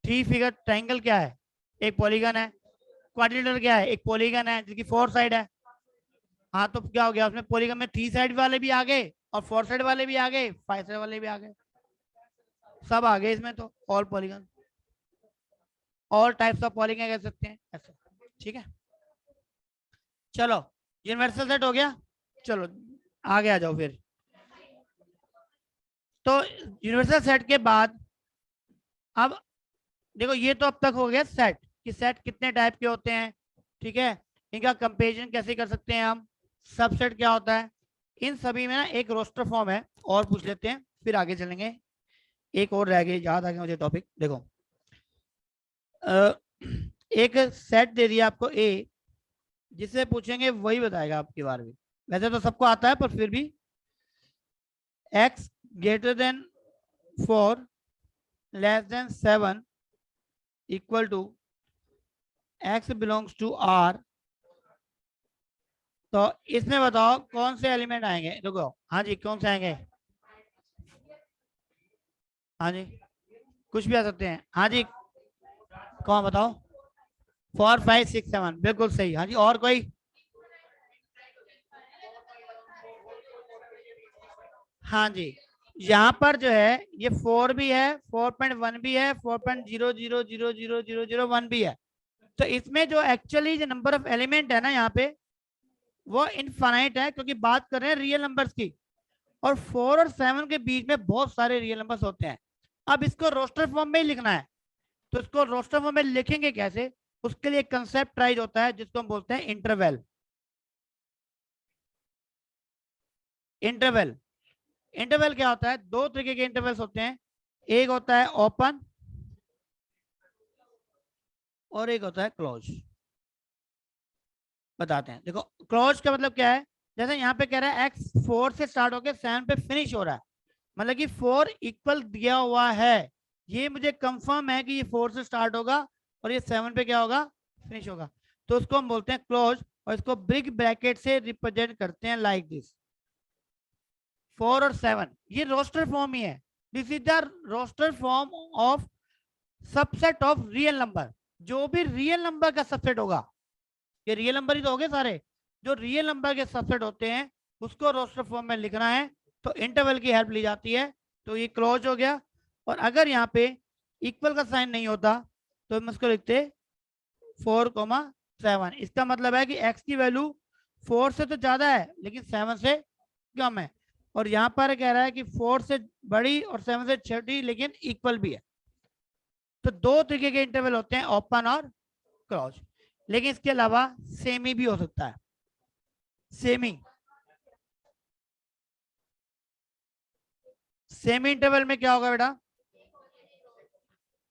Speaker 1: 3 फिगर ट्रायंगल क्या है, एक पॉलीगन है। क्वाड्रिलेटरल क्या है, एक पॉलीगन है जिसकी 4 साइड है। हाँ तो क्या हो गया, उसमें पॉलीगन में 3 साइड वाले भी आ गए और 4 साइड वाले भी आ गए, 5 साइड वाले भी आ गए, सब आ गए इसमें, तो all polygon, all types of polygon कह सकते हैं ऐसे, ठीक है। चलो यूनिवर्सल सेट हो गया, चलो आगे आ जाओ फिर। तो यूनिवर्सल सेट के बाद अब देखो, ये तो अब तक हो गया सेट कि सेट कितने टाइप के होते हैं, ठीक है, इनका कंपेरिजन कैसे कर सकते हैं हम, सबसेट क्या होता है, इन सभी में ना एक रोस्टर फॉर्म है, और पूछ लेते हैं फिर आगे चलेंगे। एक और रह गई, याद आ गया मुझे टॉपिक, देखो एक सेट दे दिया आपको ए, जिससे पूछेंगे वही बताएगा आपके बारे में, वैसे तो सबको आता है पर फिर भी, x greater than 4 less than 7 equal to x belongs to r। तो इसमें बताओ कौन से एलिमेंट आएंगे, देखो हाँ जी कौन से आएंगे, हाँ जी कुछ भी आ सकते हैं, हाँ जी कौन बताओ, 4 5 6 7, बिल्कुल सही, हाँ जी और कोई, हाँ जी यहाँ पर जो है ये 4 भी है, 4.1 भी है, 4.0000001 भी है। तो इसमें जो एक्चुअली जो नंबर ऑफ एलिमेंट है ना यहाँ पे, वो इनफाइनाइट है, क्योंकि बात कर रहे हैं रियल नंबर्स की, और 4 और 7 के बीच में बहुत सारे रियल नंबर्स होते हैं। अब इसको रोस्टर फॉर्म में ही लिखना है, तो इसको रोस्टर फॉर्म में लिखेंगे कैसे, उसके लिए कंसेप्ट ट्राइज होता है जिसको हम बोलते हैं इंटरवल। इंटरवल, इंटरवल क्या होता है, दो तरीके के इंटरवल्स होते हैं, एक होता है ओपन और एक होता है क्लोज। बताते हैं, देखो क्लोज का मतलब क्या है, जैसे यहाँ पे कह रहा है x 4 से स्टार्ट होकर 7 पे फिनिश हो रहा है, मतलब कि 4 इक्वल दिया हुआ है, ये मुझे कंफर्म है कि ये 4 से स्टार्ट होगा और ये 7 पे क्या होगा, फिनिश होगा, तो उसको हम बोलते हैं क्लोज, और इसको बिग ब्रैकेट से रिप्रेजेंट करते हैं लाइक दिस। 4 और 7 ये रोस्टर फॉर्म ही है, this is the roster form of subset of real number. जो भी रियल नंबर का सबसेट होगा, ये रियल नंबर ही तो हो गए सारे, जो रियल नंबर के सबसेट होते हैं उसको रोस्टर फॉर्म में लिखना है, तो इंटरवल की हेल्प ली जाती है, तो ये क्लोज हो गया। और अगर यहाँ पे इक्वल का साइन नहीं होता तो हम उसको लिखते 4,7। इसका मतलब है कि x की वैल्यू 4 से तो ज्यादा है लेकिन 7 से कम है, और यहाँ पर कह रहा है कि 4 से बड़ी और 7 से छोटी लेकिन इक्वल भी है। तो दो तरीके के इंटरवल होते हैं, ओपन और क्लोज, लेकिन इसके अलावा सेमी भी हो सकता है। सेमी सेमी इंटरवल में क्या होगा बेटा,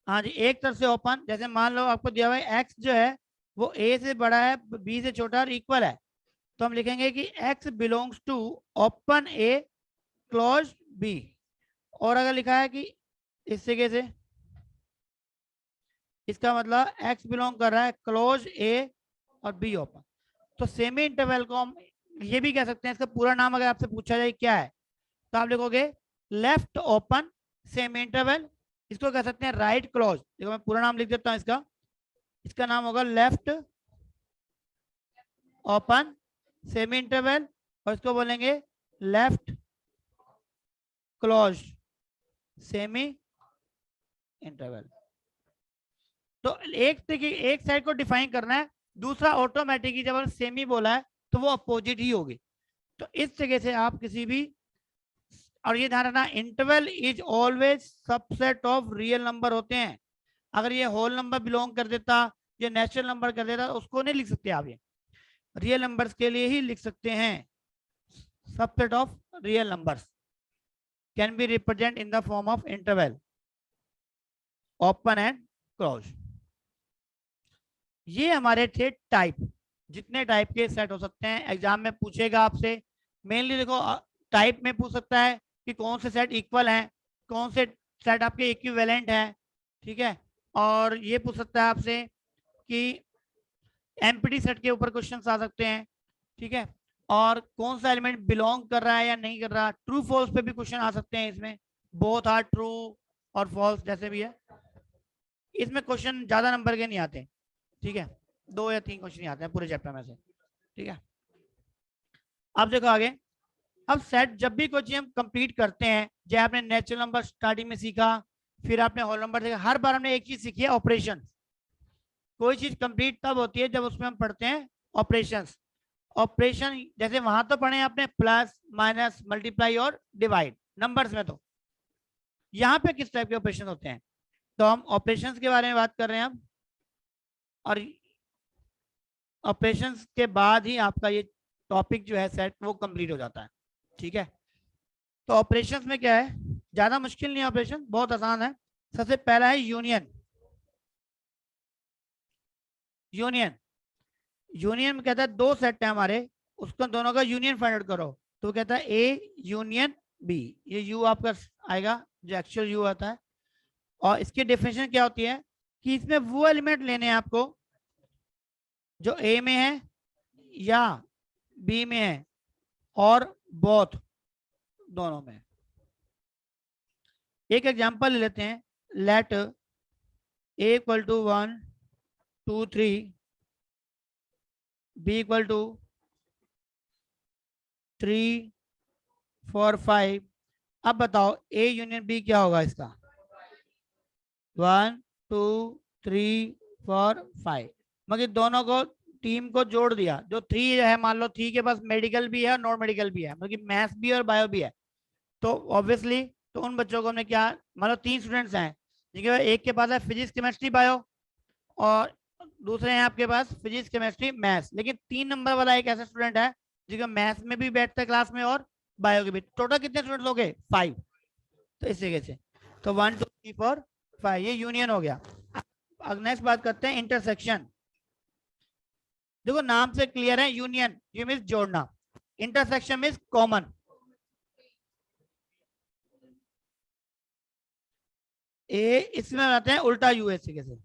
Speaker 1: हाँ जी, एक तरफ से ओपन, जैसे मान लो आपको दिया हुआ है एक्स जो है वो ए से बड़ा है, बी से छोटा और इक्वल है, तो हम लिखेंगे कि x belongs to open A close B. और अगर लिखा है कि इस तरीके से, इसका मतलब एक्स बिलोंग कर रहा है क्लोज ए और बी ओपन। तो सेमी इंटरवल को हम ये भी कह सकते हैं, इसका पूरा नाम अगर आपसे पूछा जाए क्या है, तो आप लिखोगे लेफ्ट ओपन सेमी इंटरवल, इसको कह सकते हैं राइट क्लोज। देखो मैं पूरा नाम लिख देता हूं इसका, इसका नाम होगा लेफ्ट ओपन सेमी इंटरवल, और इसको बोलेंगे लेफ्ट क्लोज सेमी इंटरवल। तो एक साइड को डिफाइन करना है, दूसरा ऑटोमेटिकली जब हम सेमी बोला है तो वो अपोजिट ही होगी। तो इस जगह से आप किसी भी, और ये ध्यान रखना interval is always subset of real number होते हैं। अगर ये होल नंबर बिलोंग कर देता, ये नेचुरल नंबर कर देता, उसको नहीं लिख सकते आप, ये रियल नंबर्स के लिए ही लिख सकते हैं। Subset of real numbers can be represent in the form of interval open and close. ये हमारे थे टाइप, जितने टाइप के सेट हो सकते हैं एग्जाम में पूछेगा आपसे। मेनली देखो टाइप में पूछ सकता है कि कौन से सेट इक्वल हैं, कौन से सेट आपके इक्विवेलेंट हैं, ठीक है। और ये पूछ सकता है आपसे कि एम्प्टी सेट के ऊपर क्वेश्चन आ सकते हैं, ठीक है। और कौन सा एलिमेंट बिलोंग कर रहा है या नहीं कर रहा, ट्रू फॉल्स पे भी क्वेश्चन आ सकते हैं इसमें, बोथ आर ट्रू और फॉल्स जैसे भी है। इसमें क्वेश्चन ज्यादा नंबर के नहीं आते, ठीक है, 2 या 3 क्वेश्चन आते हैं पूरे चैप्टर में से, ठीक है। अब देखो आगे, अब सेट जब भी कोई चीज हम कंप्लीट करते हैं, जैसे आपने नेचुरल नंबर स्टार्टिंग में सीखा, फिर आपने होल नंबर सीखा, हर बार हमने एक चीज सीखी है, ऑपरेशन। कोई चीज कंप्लीट तब होती है जब उसमें हम पढ़ते हैं ऑपरेशंस। ऑपरेशन जैसे वहां तो पढ़े आपने प्लस माइनस मल्टीप्लाई और डिवाइड नंबर्स में, तो यहाँ पे किस टाइप के ऑपरेशन होते हैं, तो हम ऑपरेशंस के बारे में बात कर रहे हैं अब। और ऑपरेशंस के बाद ही आपका ये टॉपिक जो है सेट वो कंप्लीट हो जाता है, ठीक है। तो ऑपरेशंस में क्या है, ज्यादा मुश्किल नहीं है, ऑपरेशन बहुत आसान है। सबसे पहला है यूनियन। यूनियन यूनियन में कहता है दो सेट है हमारे, उसको दोनों का यूनियन फाइंड आउट करो, तो कहता है ए यूनियन बी। ये यू आपका आएगा जो एक्चुअल यू आता है, और इसकी डेफिनेशन क्या होती है कि इसमें वो एलिमेंट लेने हैं आपको जो ए में है या बी में है और बोथ दोनों में। एक एग्जांपल ले लेते हैं, let A equal to 1 2 3 B equal to 3 4 5। अब बताओ ए यूनियन बी क्या होगा इसका, 1 2 3 4 5। मगर दोनों को टीम को जोड़ दिया, जो 3 है मान लो 3 के पास मेडिकल भी है और नॉन मेडिकल भी है, मतलब मैथ्स भी और बायो भी है, तो ऑब्वियसली तो उन बच्चों को हमने क्या, मान लो 3 स्टूडेंट्स हैं, जिनके एक के पास है फिजिक्स केमिस्ट्री बायो, और दूसरे हैं आपके पास फिजिक्स केमिस्ट्री मैथ्स, लेकिन 3 नंबर वाला एक ऐसा स्टूडेंट है जिसका मैथ्स में भी बैठता है क्लास में और बायो के भी। टोटल कितने स्टूडेंट लोगे, 5। तो इस तरीके से, तो 1 2 3 4 5 ये यूनियन हो गया। अब नेक्स्ट बात करते हैं इंटरसेक्शन। देखो नाम से क्लियर है, यूनियन ये मीन्स जोड़ना, इंटरसेक्शन मीन्स कॉमन। ए इसमें बनाते हैं उल्टा यू इस तरीके से,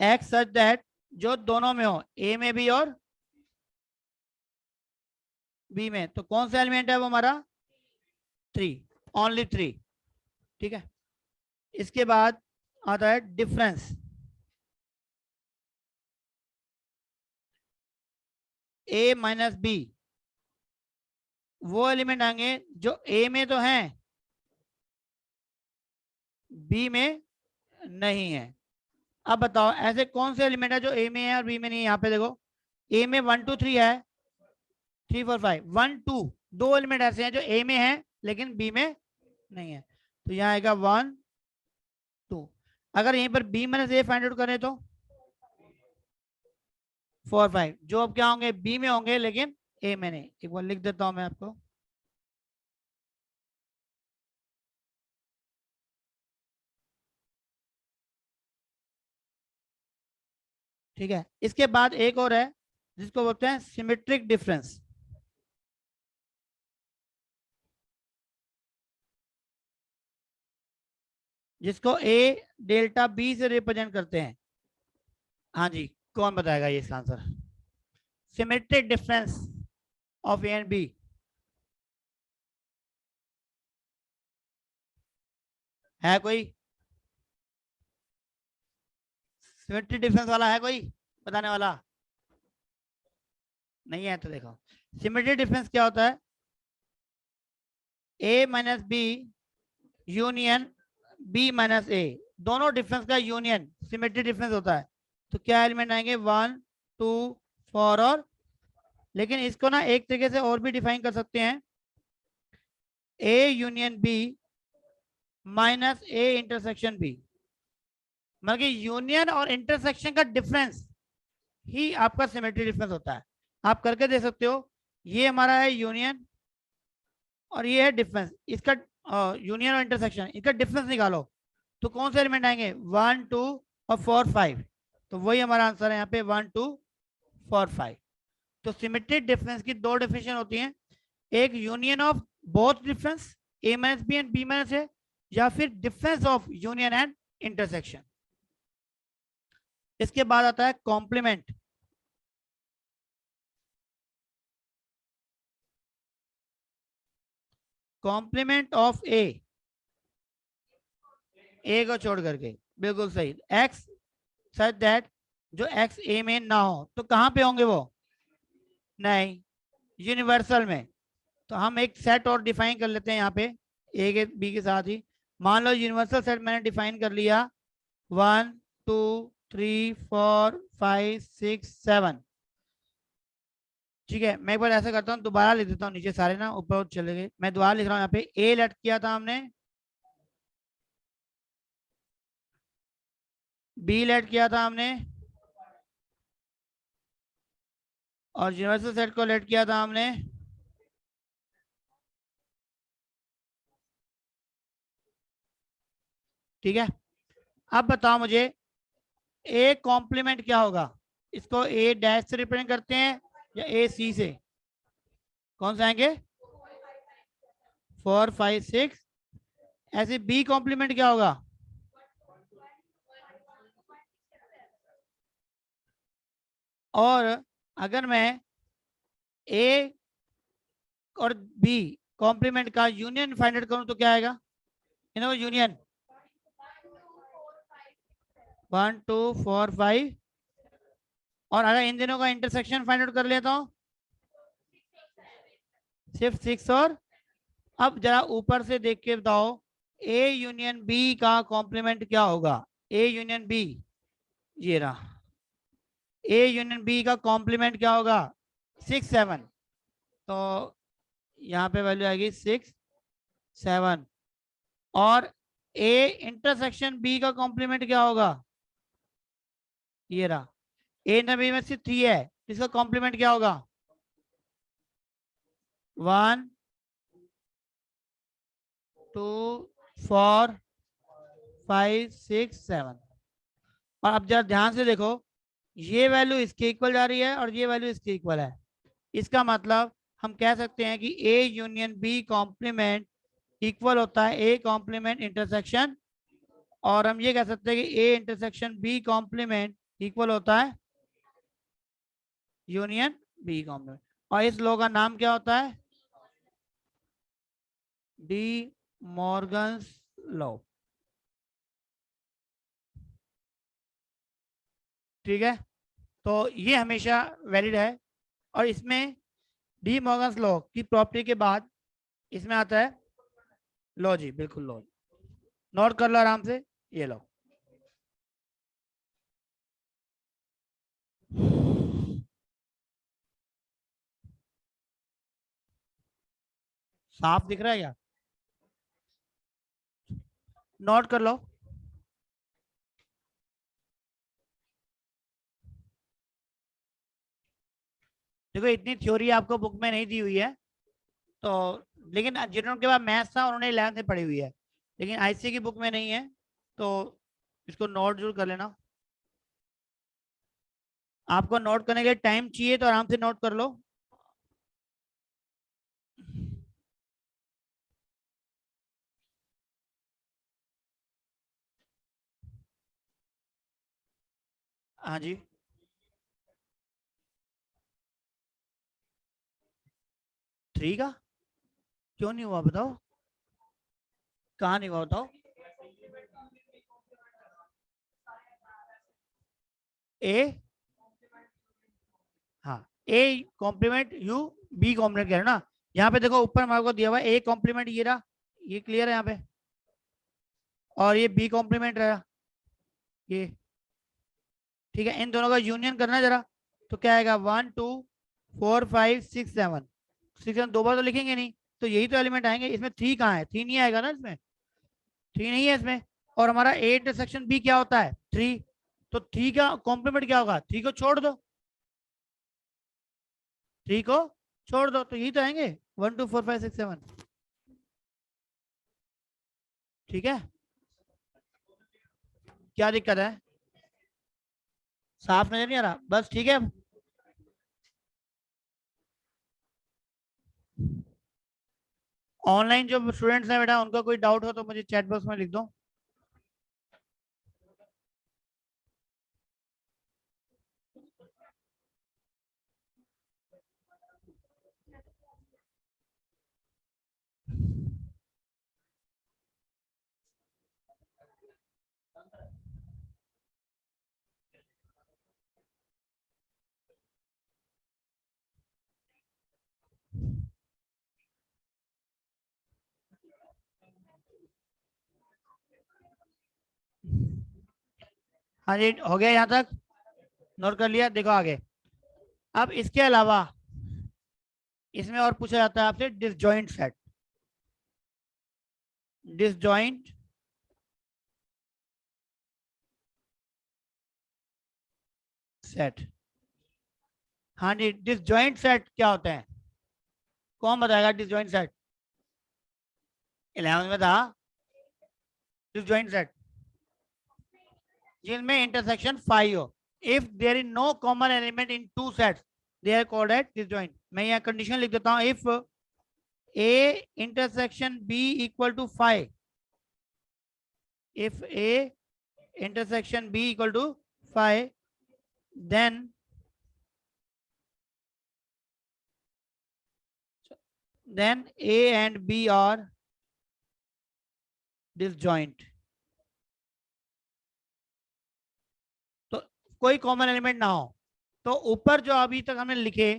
Speaker 1: एक्स सच दैट जो दोनों में हो, ए में भी और बी में, तो कौन सा एलिमेंट है वो हमारा 3, ओनली 3। ठीक है, इसके बाद आता है डिफरेंस, ए माइनस बी, वो एलिमेंट आएंगे जो ए में तो हैं बी में नहीं है। अब बताओ ऐसे कौन से एलिमेंट है जो ए में है और बी में नहीं है। यहाँ पे देखो ए में 1 2 3 है, 3 4 5 1 2, दो एलिमेंट ऐसे हैं जो ए में है लेकिन बी में नहीं है, तो यहाँ आएगा 1 2। अगर यहीं पर बी माइनस ए फाइंड आउट करें तो 4 5, जो अब क्या होंगे बी में होंगे लेकिन ए में नहीं। एक बार लिख देता हूं मैं आपको, ठीक है। इसके बाद एक और है जिसको बोलते हैं सिमेट्रिक डिफरेंस, जिसको ए डेल्टा बी से रिप्रेजेंट करते हैं। हाँ जी, कौन बताएगा ये इसका answer? Symmetric difference of A and B, है कोई? सिमेट्रिक डिफरेंस वाला है कोई बताने वाला? नहीं है तो देखो, सिमेट्रिक डिफरेंस क्या होता है, A minus B union B minus A, दोनों डिफरेंस का यूनियन सिमेट्रिक डिफरेंस होता है। तो क्या एलिमेंट आएंगे 1 2 4 और, लेकिन इसको ना एक तरीके से और भी डिफाइन कर सकते हैं, A union B minus A intersection B, मतलब कि यूनियन और इंटरसेक्शन का डिफरेंस ही आपका सिमेट्रिक डिफरेंस होता है। आप करके दे सकते हो, ये हमारा है यूनियन और ये है डिफरेंस, इसका यूनियन और इंटरसेक्शन, इसका डिफरेंस निकालो तो कौन से एलिमेंट आएंगे 1 2 और 4 5, तो वही हमारा आंसर है यहाँ पे 1 2 4 5। तो सिमेट्रिक डिफरेंस की दो डेफिनेशन होती हैं, एक union of both difference A minus B and B minus A, या फिर difference of union and intersection. इसके बाद आता है कॉम्प्लीमेंट, कॉम्प्लीमेंट ऑफ ए को छोड़ करके, बिल्कुल सही, एक्स सच दैट जो एक्स ए में ना हो, तो कहां पे होंगे वो? नहीं, यूनिवर्सल में। तो हम एक सेट और डिफाइन कर लेते हैं यहाँ पे ए के बी के साथ ही। मान लो यूनिवर्सल सेट मैंने डिफाइन कर लिया 1 2 3 4 5 6 7, ठीक है। मैं एक बार ऐसा करता हूँ, दोबारा लिख देता हूँ, नीचे सारे ना ऊपर चले गए, मैं दोबारा लिख रहा हूँ। यहाँ पे ए लेट किया था हमने, बी लेट किया था हमने, और यूनिवर्सल सेट को लेट किया था हमने, ठीक है। अब बताओ मुझे ए कॉम्प्लीमेंट क्या होगा, इसको ए डैश से रिप्रेजेंट करते हैं या ए सी से? कौन सा आएंगे 4 5 6, ऐसे बी कॉम्प्लीमेंट क्या होगा? और अगर मैं ए और बी कॉम्प्लीमेंट का यूनियन फाइंड आउट करूं तो क्या आएगा? इनको यूनियन 1 2 4 5, और अगर इन दोनों का इंटरसेक्शन फाइंड आउट कर लेता हूं सिर्फ 6 और। अब जरा ऊपर से देख के बताओ ए यूनियन बी का कॉम्प्लीमेंट क्या होगा? ए यूनियन बी, ये रहा, ए यूनियन बी का कॉम्प्लीमेंट क्या होगा 6 7, तो यहाँ पे वैल्यू आएगी 6 7। और ए इंटरसेक्शन बी का कॉम्प्लीमेंट क्या होगा? ये रहा, ए न बी में से 3 है, इसका कॉम्प्लीमेंट क्या होगा? 1 2 4 5 6 7। और अब जरा ध्यान से देखो, ये वैल्यू इसके इक्वल जा रही है और ये वैल्यू इसके इक्वल है। इसका मतलब हम कह सकते हैं कि A union B complement equal होता है ए कॉम्प्लीमेंट इंटरसेक्शन, और हम ये कह सकते हैं कि A intersection B complement equal होता है यूनियन बी कॉम्प्लीमेंट। और इस लॉ का नाम क्या होता है? D Morgan's law. ठीक है, तो ये हमेशा वैलिड है। और इसमें डी मॉर्गन्स लॉ की प्रॉपर्टी के बाद इसमें आता है लॉ जी, बिल्कुल लॉ। नोट कर लो आराम से ये लो। साफ दिख रहा है क्या? नोट कर लो। देखो इतनी थ्योरी आपको बुक में नहीं दी हुई है, तो लेकिन जिन्होंने के पास मैथ्स था उन्होंने 11th में पढ़ी हुई है, लेकिन आईसी की बुक में नहीं है, तो इसको नोट जरूर कर लेना। आपको नोट करने के लिए टाइम चाहिए तो आराम से नोट कर लो। हाँ जी। 3 का क्यों नहीं हुआ बताओ? कहाँ नहीं हुआ बताओ? ए, हाँ, A complement U B complement कह रहे हो ना। यहाँ पे देखो ऊपर हमारे को दिया हुआ है ए कॉम्प्लीमेंट, ये रहा, ये क्लियर है यहाँ पे, और ये बी कॉम्प्लीमेंट रहा ये। ठीक है, इन दोनों का यूनियन करना है जरा, तो क्या आएगा? 1 2 4 5 6 7। 6 दो बार तो लिखेंगे नहीं, तो यही तो एलिमेंट आएंगे। इसमें 3 कहाँ है? 3 नहीं आएगा ना इसमें, 3 नहीं है इसमें। और हमारा ए इंटरसेक्शन बी क्या होता है? 3। तो 3 का कॉम्प्लीमेंट क्या होगा? 3 को छोड़ दो, 3 को छोड़ दो, तो यही तो आएंगे 1 2 4 5 6 7। ठीक है, क्या दिक्कत है? साफ नजर नहीं आ रहा? बस ठीक है। ऑनलाइन जो स्टूडेंट्स हैं बेटा, उनका कोई डाउट हो तो मुझे चैट बॉक्स में लिख दो। हाँ जी, हो गया यहाँ तक? नोट कर लिया? देखो आगे। अब इसके अलावा इसमें और पूछा जाता है आपसे डिसजॉइंट सेट। Disjoint set. हाँ जी, डिसजॉइंट सेट क्या होता है? कौन बताएगा डिसजॉइंट सेट? 11th में था डिसजॉइंट सेट, जिनमें इंटरसेक्शन 5 हो। If there is no common element in two sets, they are called at disjoint. मैं यहाँ कंडीशन लिख देता हूँ। If A intersection B equal to 5, if A intersection B equal to 5, then A and B are disjoint। तो कोई common element ना हो, तो ऊपर जो अभी तक हमने लिखे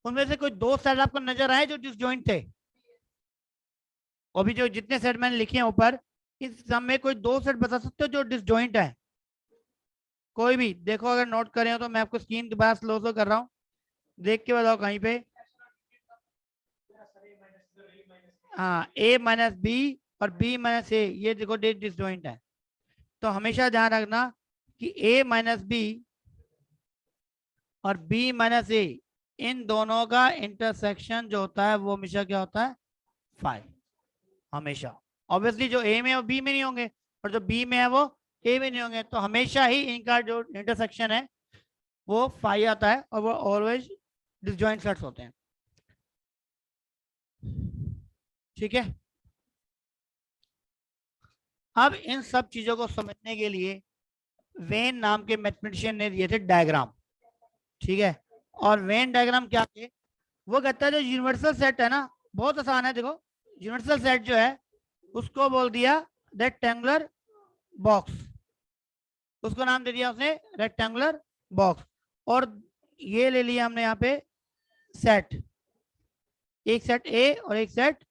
Speaker 1: उनमें से कोई 2 सेट आपको नजर आए जो डिसजॉइंट थे? अभी जो जितने सेट मैंने लिखे हैं ऊपर, इस सब में कोई 2 सेट बता सकते हो जो डिसजॉइंट है? कोई भी देखो, अगर नोट करें हो तो मैं आपको स्क्रीन दोबारा स्लो स्लो कर रहा हूँ, देख के बताओ कहीं पे। हाँ, ए माइनस बी और बी माइनस ए, ये देखो डिसजॉइंट है। तो हमेशा ध्यान रखना कि ए माइनस बी और बी माइनस ए, इन दोनों का इंटरसेक्शन जो होता है वो हमेशा क्या होता है? 5। हमेशा। ऑब्वियसली जो ए में है वो बी में नहीं होंगे, और जो बी में है वो ए में नहीं होंगे, तो हमेशा ही इनका जो इंटरसेक्शन है वो 5 आता है, और वो ऑलवेज डिसजॉइंट सेट्स होते हैं। ठीक है। अब इन सब चीजों को समझने के लिए वेन नाम के मैथमेटिशियन ने दिए थे डायग्राम, ठीक है। और वेन डायग्राम क्या है, वो कहता है जो यूनिवर्सल सेट है ना, बहुत आसान है, देखो यूनिवर्सल सेट जो है उसको बोल दिया रेक्टेंगुलर बॉक्स, उसको नाम दे दिया उसने रेक्टेंगुलर बॉक्स। और ये ले लिया हमने यहाँ पे सेट, एक सेट ए और एक सेट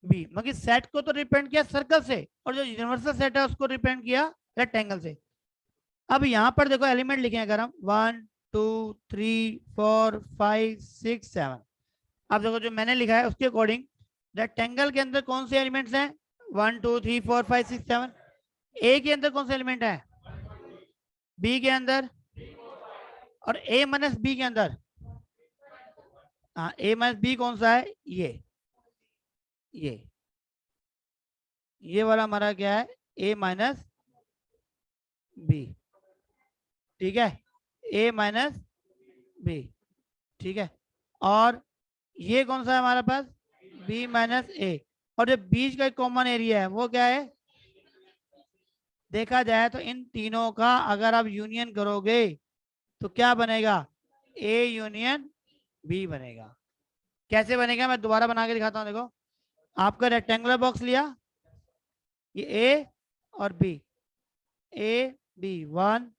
Speaker 1: बी, मगर सेट को तो रिप्रेजेंट किया सर्कल से और जो यूनिवर्सल सेट है उसको रिप्रेजेंट किया रेक्टेंगल से। अब यहाँ पर देखो एलिमेंट लिखे हैं अगर हम 1 2 3 4 5 6 7, अब देखो जो मैंने लिखा है उसके अकॉर्डिंग रेक्टेंगल के अंदर कौन से एलिमेंट्स हैं 1 2 3 4 5 6 7, ए के अंदर कौन से एलिमेंट है, बी के अंदर, और ए माइनस बी के अंदर, हाँ ए माइनस बी कौन सा है, ये ये वाला हमारा क्या है ए माइनस बी, ठीक है, ए माइनस बी, ठीक है। और ये कौन सा है हमारे पास बी माइनस ए, और जो बीच का कॉमन एरिया है वो क्या है, देखा जाए तो इन तीनों का अगर आप यूनियन करोगे तो क्या बनेगा, ए यूनियन बी बनेगा। कैसे बनेगा मैं दोबारा बना के दिखाता हूँ, देखो आपका रेक्टेंगुलर बॉक्स लिया, ये ए और बी, ए बी 1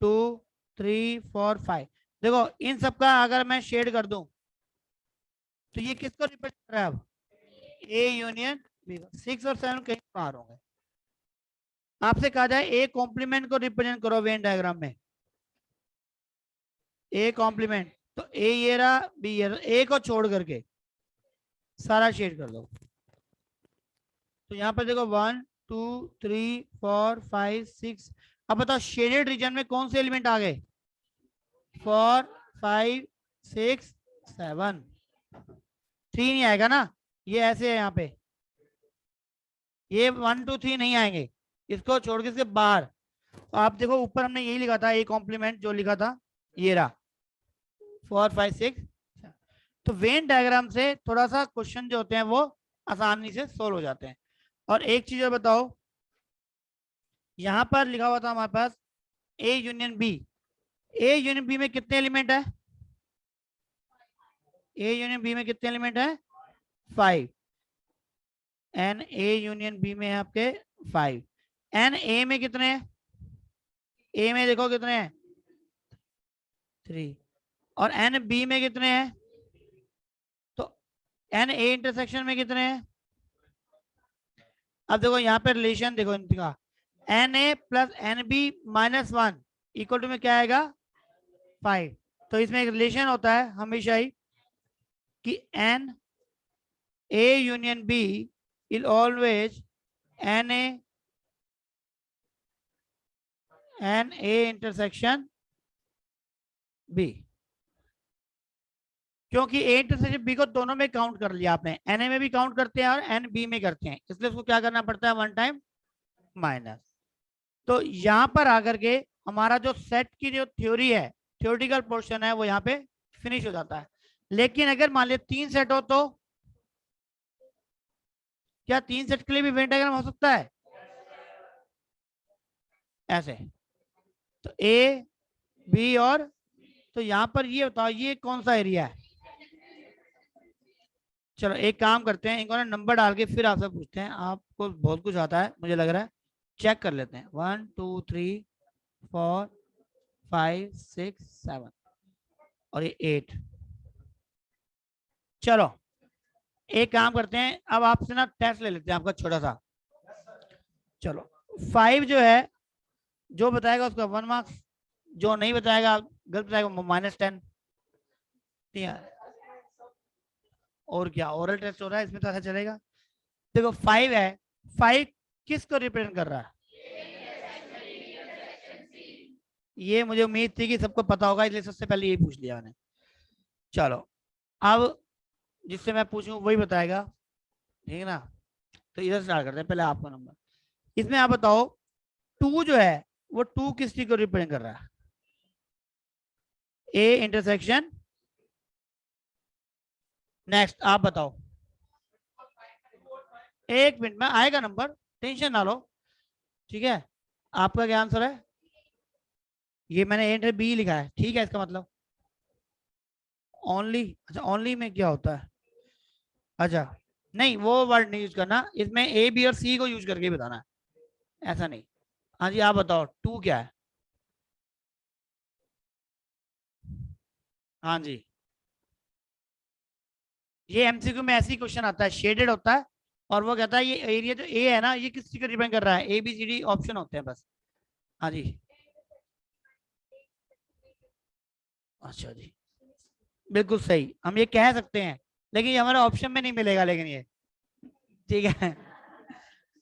Speaker 1: 2 3 4 5, देखो इन सबका अगर मैं शेड कर दूं तो ये किसको रिप्रेजेंट कर रहा है, अब ए यूनियन बी, 6 और 7 कहीं बाहर होंगे। आपसे कहा जाए ए कॉम्प्लीमेंट को रिप्रेजेंट करो वेन डायग्राम में, ए कॉम्प्लीमेंट, तो ए ये रहा बी ये रहा, ए को छोड़ करके सारा शेड कर दो। तो यहाँ पर देखो 1 2 3 4 5 6, अब बताओ शेडेड रीजन में कौन से एलिमेंट आ गए, 4 5 6 7, 3 नहीं आएगा ना, ये ऐसे है यहाँ पे, ये 1 2 3 नहीं आएंगे, इसको छोड़ के इसके बाहर। तो आप देखो ऊपर हमने यही लिखा था ए कॉम्प्लीमेंट जो लिखा था, ये रहा 4 5 6। तो वेन डायग्राम से थोड़ा सा क्वेश्चन जो होते हैं वो आसानी से सोल्व हो जाते हैं। और एक चीज और बताओ, यहां पर लिखा हुआ था हमारे पास A union B, A union B में कितने एलिमेंट है, ए यूनियन बी में कितने एलिमेंट है 5, एन ए यूनियन बी में है आपके 5, एन ए में कितने हैं, ए में देखो कितने हैं 3, और एन बी में कितने हैं, तो एन ए इंटरसेक्शन में कितने हैं। अब देखो यहाँ पे रिलेशन देखो इनका, n A plus n B minus 1 equal to में क्या आएगा 5। तो इसमें एक रिलेशन होता है हमेशा ही कि n A union B is always n A intersection B, क्योंकि ए इंटरसेक्शन बी को दोनों में काउंट कर लिया आपने, एन ए में भी काउंट करते हैं और एन बी में करते हैं, इसलिए उसको क्या करना पड़ता है 1 टाइम माइनस। तो यहां पर आकर के हमारा जो सेट की जो थ्योरी है, थ्योरेटिकल पोर्शन है वो यहाँ पे फिनिश हो जाता है। लेकिन अगर मान लिया 3 सेट हो तो क्या 3 सेट के लिए भी वेन डायग्राम हो सकता है ऐसे, तो ए बी और, तो यहां पर ये बताओ ये कौन सा एरिया है। चलो एक काम करते हैं, इनको ना नंबर डाल के फिर आपसे पूछते हैं, आपको बहुत कुछ आता है मुझे लग रहा है, चेक कर लेते हैं 1 2 3 4 5 6 7 और ये 8। चलो एक काम करते हैं, अब आपसे ना टेस्ट ले लेते हैं आपका छोटा सा। चलो 5 जो है जो बताएगा उसका 1 मार्क्स, जो नहीं बताएगा गलत बताएगा -10। और क्या ओरल टेस्ट हो रहा है इसमें तो ऐसा चलेगा। देखो 5 है, 5 किसको रिप्रेजेंट कर रहा है, ये मुझे उम्मीद थी कि सबको पता होगा इसलिए सबसे पहले यही पूछ लिया मैंने। चलो अब जिससे मैं पूछूं वही बताएगा, ठीक है ना। तो इधर स्टार्ट करते हैं, पहले आपका नंबर, इसमें आप बताओ 2 जो है वो 2 किस चीज को रिप्रेजेंट कर रहा है, ए इंटरसेक्शन, नेक्स्ट आप बताओ 1 मिनट में आएगा नंबर, टेंशन ना लो। ठीक है, आपका क्या आंसर है? ये मैंने ए इंटर बी लिखा है, ठीक है, इसका मतलब ओनली। अच्छा, ओनली में क्या होता है? अच्छा, नहीं वो वर्ड नहीं यूज करना, इसमें ए बी और सी को यूज करके बताना है, ऐसा नहीं। हाँ जी, आप बताओ टू क्या है? हाँ जी, ये एमसीक्यू में ऐसी क्वेश्चन आता है, शेडेड होता है, और वो कहता है ये एरिया जो ए है ना, ये किस चीज को डिपेंड कर रहा है, A B C D option होते हैं बस। हाँ जी। अच्छा जी, बिल्कुल सही, हम ये कह सकते हैं, लेकिन ये हमारे ऑप्शन में नहीं मिलेगा, लेकिन ये ठीक है।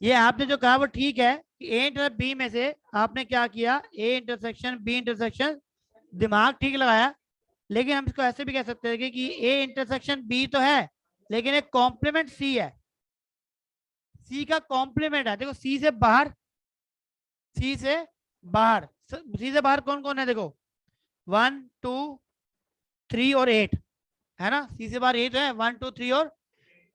Speaker 1: ये आपने जो कहा वो ठीक है कि ए इंटर बी में से आपने क्या किया, ए इंटरसेक्शन बी इंटरसेक्शन, दिमाग ठीक लगाया। लेकिन हम इसको ऐसे भी कह सकते हैं कि ए इंटरसेक्शन बी तो है, लेकिन एक कॉम्प्लीमेंट सी है, सी का कॉम्प्लीमेंट है। देखो सी से बाहर, सी से बाहर, सी से बाहर कौन कौन है? देखो 1 2 3 और 8 है ना, सी से बाहर 8 है, 1 2 3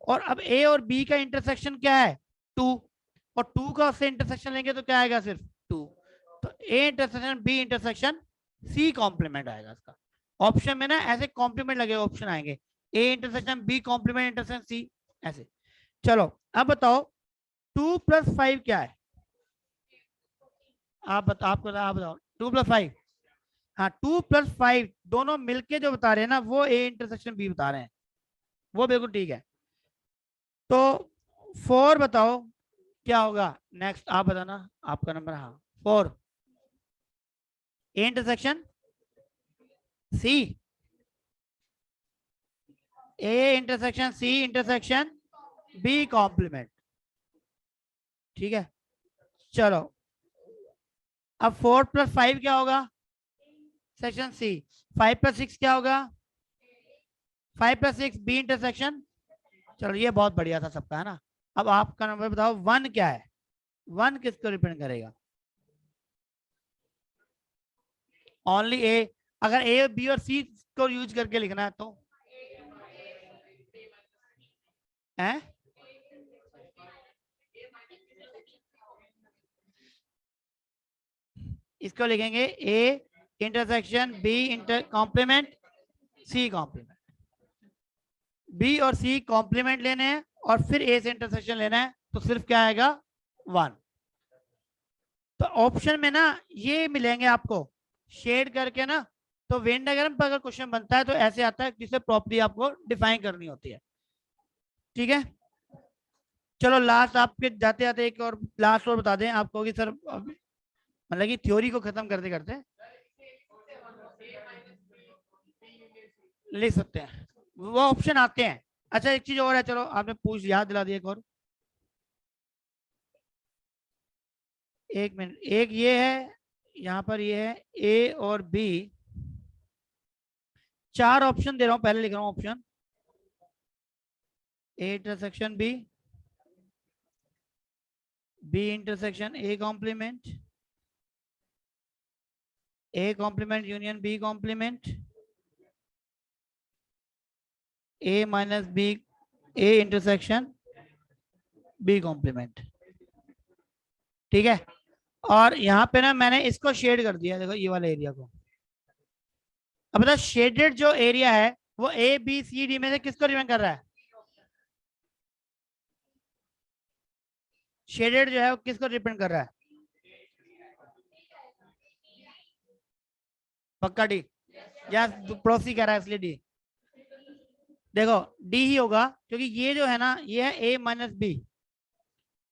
Speaker 1: और अब ए और बी का इंटरसेक्शन क्या है? 2, और 2 का उससे इंटरसेक्शन लेंगे तो क्या आएगा? सिर्फ 2। तो A intersection B intersection C complement आएगा इसका। ऑप्शन में ना ऐसे कॉम्प्लीमेंट लगे ऑप्शन आएंगे, A intersection B complement intersection C, ऐसे। चलो अब बताओ 2 + 5 क्या है? आप बताओ, आप बताओ 2 + 5। हाँ, 2 + 5 दोनों मिलके जो बता रहे हैं ना, वो ए इंटरसेक्शन बी बता रहे हैं, वो बिल्कुल ठीक है। तो 4 बताओ क्या होगा? नेक्स्ट आप बताना, आपका नंबर। हाँ, 4 A intersection C, A intersection C intersection B complement, ठीक है। चलो अब 4 + 5 क्या होगा? Section C. 5 + 6 क्या होगा? 5 + 6 बी इंटरसेक्शन। चलो ये बहुत बढ़िया था सबका, है ना। अब आपका नंबर बताओ 1 क्या है? 1 किसको रिप्रेजेंट करेगा? ओनली ए। अगर ए बी और सी को यूज करके लिखना है तो है, इसको लिखेंगे A intersection B inter complement C complement. B और सी कॉम्प्लीमेंट लेने हैं और फिर ए से इंटरसेक्शन लेना है, तो सिर्फ क्या आएगा? 1। तो ऑप्शन में ना ये मिलेंगे आपको शेड करके ना। तो वेन डायग्राम पर अगर क्वेश्चन बनता है तो ऐसे आता है, जिसे प्रॉपर्टी आपको डिफाइन करनी होती है, ठीक है। चलो लास्ट आपके जाते जाते एक और लास्ट और बता दें आपको कि सर मतलब कि थ्योरी को खत्म करते करते लिख सकते हैं, वो ऑप्शन आते हैं। अच्छा एक चीज और है, चलो आपने पूछ याद दिला दिया एक और। एक मिनट, एक ये है, यहाँ पर ये है ए और बी, 4 ऑप्शन दे रहा हूँ, पहले लिख रहा हूँ option. A intersection B, B intersection A complement, A complement union B complement, A - B, A intersection B complement, ठीक है। और यहाँ पे ना मैंने इसको शेड कर दिया, देखो ये वाले एरिया को। अब बता शेडेड जो एरिया है वो ए बी सी डी में से किसको रिप्रेजेंट कर रहा है? शेडेड जो है वो किसको रिप्रेजेंट कर रहा है? पक्का डी? या पड़ोसी कह रहा है इसलिए डी? देखो डी ही होगा, क्योंकि ये जो है ना ये है A - B,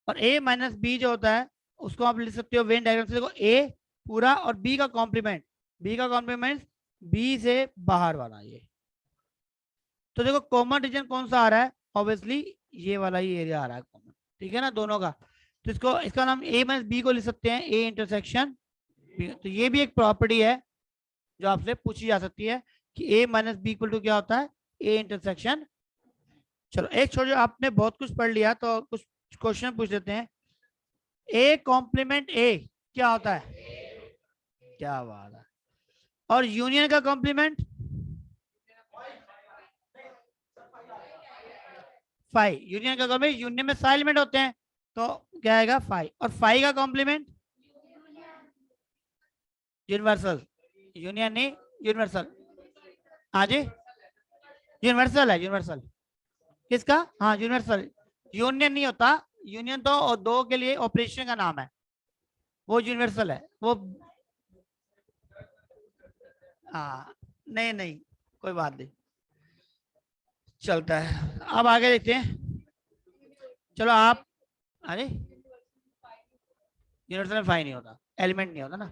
Speaker 1: और A - B जो होता है उसको आप लिख सकते हो वेन डायग्राम से। देखो ए पूरा और बी का कॉम्प्लीमेंट, बी का कॉम्प्लीमेंट बी से बाहर वाला ये। तो देखो कॉमन रीजन कौन सा आ रहा है? ऑब्वियसली ये वाला ही एरिया आ रहा है कॉमन, ठीक है ना, दोनों का। तो इसको इसका नाम A - B को लिख सकते हैं ए इंटरसेक्शन बी। तो ये भी एक प्रॉपर्टी है जो आपसे पूछी जा सकती है कि A - B इक्वल टू क्या होता है? A intersection. चलो एक छोड़ो, आपने बहुत कुछ पढ़ लिया तो कुछ क्वेश्चन पूछ लेते हैं। ए कॉम्प्लीमेंट ए क्या होता है? क्या बात है। और यूनियन का कॉम्प्लीमेंट फाइव। यूनियन का कॉम्प्लीमेंट, यूनियन में सारे एलिमेंट होते हैं, तो क्या आएगा फाइव। और फाइव का कॉम्प्लीमेंट यूनिवर्सल, यूनियन नहीं यूनिवर्सल। हाँ जी, यूनिवर्सल है, यूनिवर्सल किसका, हाँ यूनिवर्सल। यूनियन नहीं होता, यूनियन तो दो के लिए ऑपरेशन का नाम है, वो यूनिवर्सल है वो। हाँ नहीं नहीं, कोई बात नहीं, चलता है। अब आगे देखते हैं, चलो आप। अरे यूनिवर्सल में फाइव नहीं होता, एलिमेंट नहीं होता ना।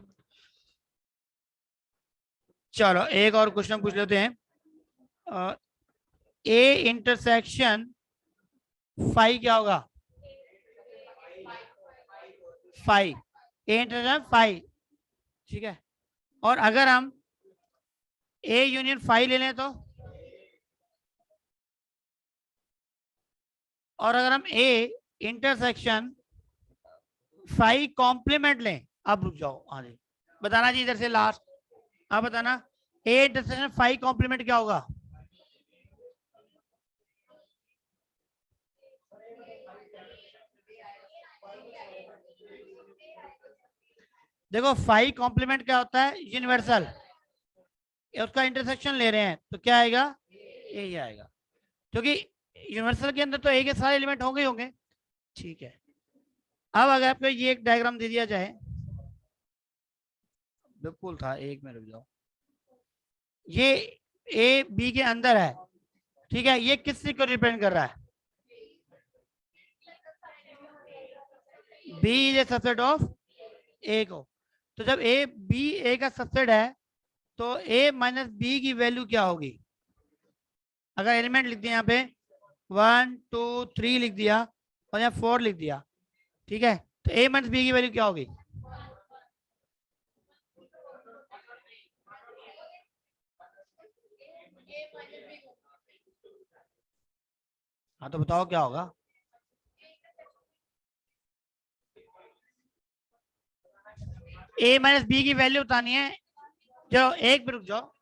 Speaker 1: चलो एक और क्वेश्चन पूछ लेते हैं। ए इंटरसेक्शन फाइव क्या होगा, फाइव। ए इंटरसेक्शन फाइव, ठीक है। और अगर हम ए यूनियन फाइव ले लें तो, और अगर हम ए इंटरसेक्शन फाइव कॉम्प्लीमेंट लें। अब रुक जाओ, हाँ जी बताना जी इधर से लास्ट, आप बताना ए इंटरसेक्शन फाइव कॉम्प्लीमेंट क्या होगा। देखो फाइव कॉम्प्लीमेंट क्या होता है, यूनिवर्सल, उसका इंटरसेक्शन ले रहे हैं तो क्या आएगा, ए ही आएगा, क्योंकि यूनिवर्सल के अंदर तो ए के सारे एलिमेंट होंगे ही होंगे, ठीक है। अब अगर आपको ये एक डायग्राम दे दिया जाए, बिल्कुल था, एक में रुक जाओ, ये ए बी के अंदर है, ठीक है, ये किस को रिप्रेजेंट कर रहा है, B is a subset of A को। तो जब ए बी ए का सबसेट है तो ए माइनस बी की वैल्यू क्या होगी। अगर एलिमेंट लिख दिया यहाँ पे 1 2 3 लिख दिया और यहाँ 4 लिख दिया, ठीक है, तो ए माइनस बी की वैल्यू क्या होगी। हाँ तो बताओ क्या होगा। ए माइनस बी की वैल्यू बतानी है। चलो एक मिनट रुक जाओ,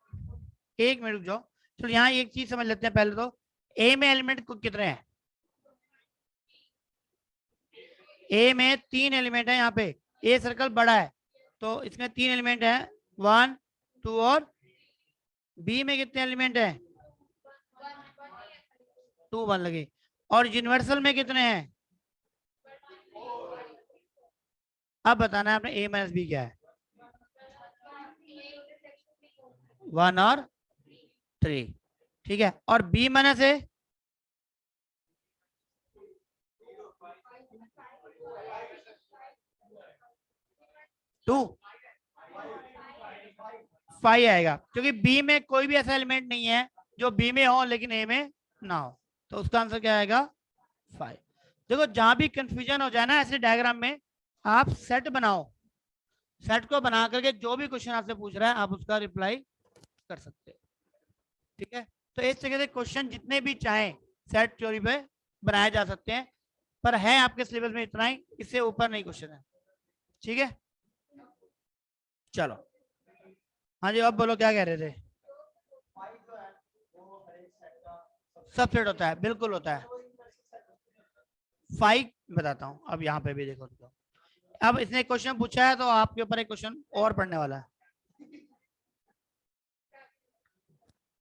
Speaker 1: एक मिनट रुक जाओ। चलो यहाँ एक चीज समझ लेते हैं पहले तो, ए में एलिमेंट कितने हैं, ए में तीन एलिमेंट है यहाँ पे, ए सर्कल बड़ा है तो इसमें तीन एलिमेंट है, 1 2, और बी में कितने एलिमेंट है, 2 1 लगे। और यूनिवर्सल में कितने हैं, अब बताना है आपने ए माइनस बी क्या है, 1 और 3, ठीक है। और बी माइनस ए, 2 5 आएगा, क्योंकि बी में कोई भी ऐसा एलिमेंट नहीं है जो बी में हो लेकिन ए में ना हो, तो उसका आंसर क्या आएगा 5। देखो जहां भी कंफ्यूजन हो जाए ना ऐसे डायग्राम में, आप सेट बनाओ, सेट को बना करके जो भी क्वेश्चन आपसे पूछ रहा है आप उसका रिप्लाई कर सकते हैं, ठीक है। तो इस तरीके से क्वेश्चन जितने भी चाहें सेट थ्योरी पे बनाए जा सकते हैं, पर है आपके सिलेबस में इतना ही, इससे ऊपर नहीं क्वेश्चन है, ठीक है। चलो हाँ जी, अब बोलो क्या कह रहे थे। सबसेट होता है, बिल्कुल होता है। 5 बताता हूँ, अब यहाँ पे भी देखो तो। अब इसने क्वेश्चन पूछा है तो आपके ऊपर एक क्वेश्चन और पढ़ने वाला है।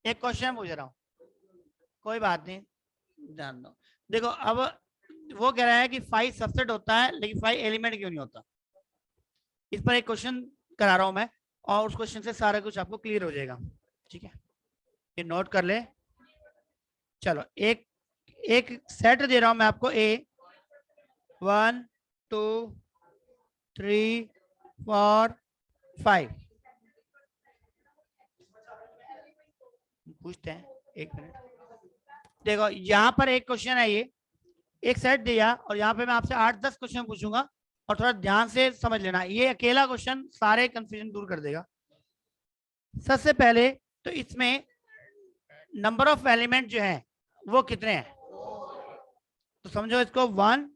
Speaker 1: एक क्वेश्चन पूछ रहा हूँ, कोई बात नहीं, ध्यान दो। देखो अब वो कह रहा है कि 5 सबसेट होता है लेकिन 5 एलिमेंट क्यों नहीं होता। इस पर एक क्वेश्चन करा रहा हूं मैं, और उस क्वेश्चन से सारा कुछ आपको क्लियर हो जाएगा, ठीक है, ये नोट कर ले। चलो एक एक सेट दे रहा हूं मैं आपको, ए 1 2 3 4 5, पूछते हैं, एक मिनट। देखो यहाँ पर एक क्वेश्चन है, ये एक सेट दिया और यहाँ पे मैं आपसे 8 10 क्वेश्चन पूछूंगा, और थोड़ा ध्यान से समझ लेना, ये अकेला क्वेश्चन सारे कंफ्यूजन दूर कर देगा। सबसे पहले तो इसमें नंबर ऑफ एलिमेंट जो है वो कितने हैं, तो समझो इसको 1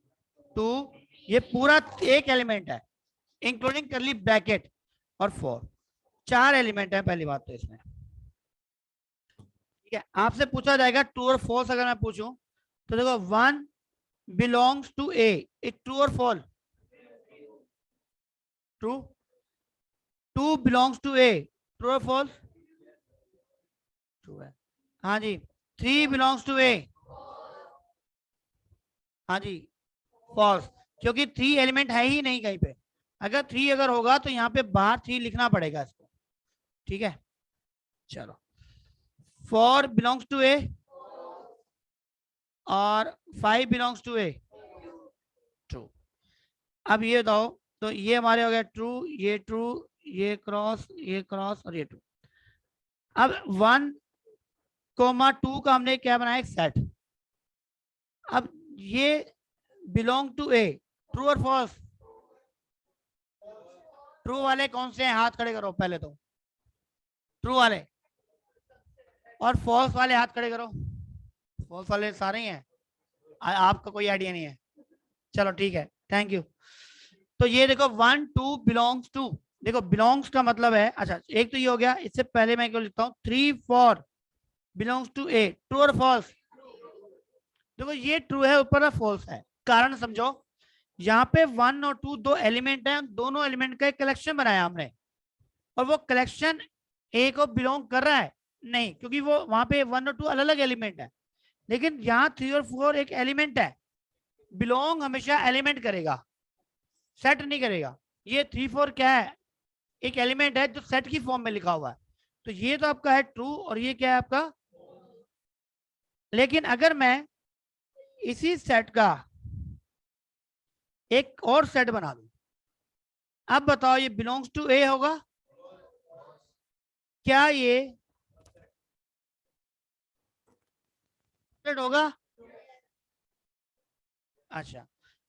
Speaker 1: 2, ये पूरा एक एलिमेंट है इंक्लूडिंग करली ब्रैकेट, और 4, 4 एलिमेंट है पहली बात तो इसमें, ठीक है। आपसे पूछा जाएगा ट्रू और फॉल्स, अगर मैं पूछूं तो देखो 1 बिलोंग्स टू ए, ट्रू और false? True. 2 belongs to A, true और फॉल्स? ट्रू है। हाँ जी। 3 बिलोंग्स टू ए, हाँ जी फॉल्स, क्योंकि 3 एलिमेंट है ही नहीं कहीं पे। अगर 3 अगर होगा तो यहाँ पे बाहर 3 लिखना पड़ेगा इसको, ठीक है। चलो 4 बिलोंग्स टू ए और 5 बिलोंग्स टू ए, ट्रू। अब ये बताओ, तो ये हमारे हो गया ट्रू, ये क्रॉस और ये ट्रू। अब 1 2 का हमने क्या बनाया, एक सेट। अब ये बिलोंग टू ए, ट्रू और फॉल्स? ट्रू वाले कौन से हैं, हाथ खड़े करो पहले तो, ट्रू वाले। और फॉल्स वाले हाथ खड़े करो। फॉल्स वाले सारे ही हैं, आपका कोई आइडिया नहीं है। चलो ठीक है, थैंक यू। तो ये देखो 1 2 बिलोंग्स टू, देखो बिलोंग्स का मतलब है, अच्छा एक तो ये हो गया। इससे पहले मैं क्यों लिखता हूँ 3 4 बिलोंग्स टू ए, ट्रू और फॉल्स? देखो ये ट्रू है, ऊपर फॉल्स है। कारण समझो, यहाँ पे 1 और 2 दो एलिमेंट हैं, दोनों एलिमेंट का एक कलेक्शन बनाया हमने, और वो कलेक्शन ए को बिलोंग कर रहा है नहीं, क्योंकि वो वहां पे 1 और 2 अलग अलग एलिमेंट है। लेकिन यहाँ 3 और 4 एक एलिमेंट है, बिलोंग हमेशा एलिमेंट करेगा, सेट नहीं करेगा। ये 3 4 क्या है, एक एलिमेंट है जो सेट की फॉर्म में लिखा हुआ है। तो ये तो आपका है ट्रू, और ये क्या है आपका। लेकिन अगर मैं इसी सेट का एक और सेट बना दूं, अब बताओ ये बिलोंग्स टू ए होगा क्या, ये सेट होगा? अच्छा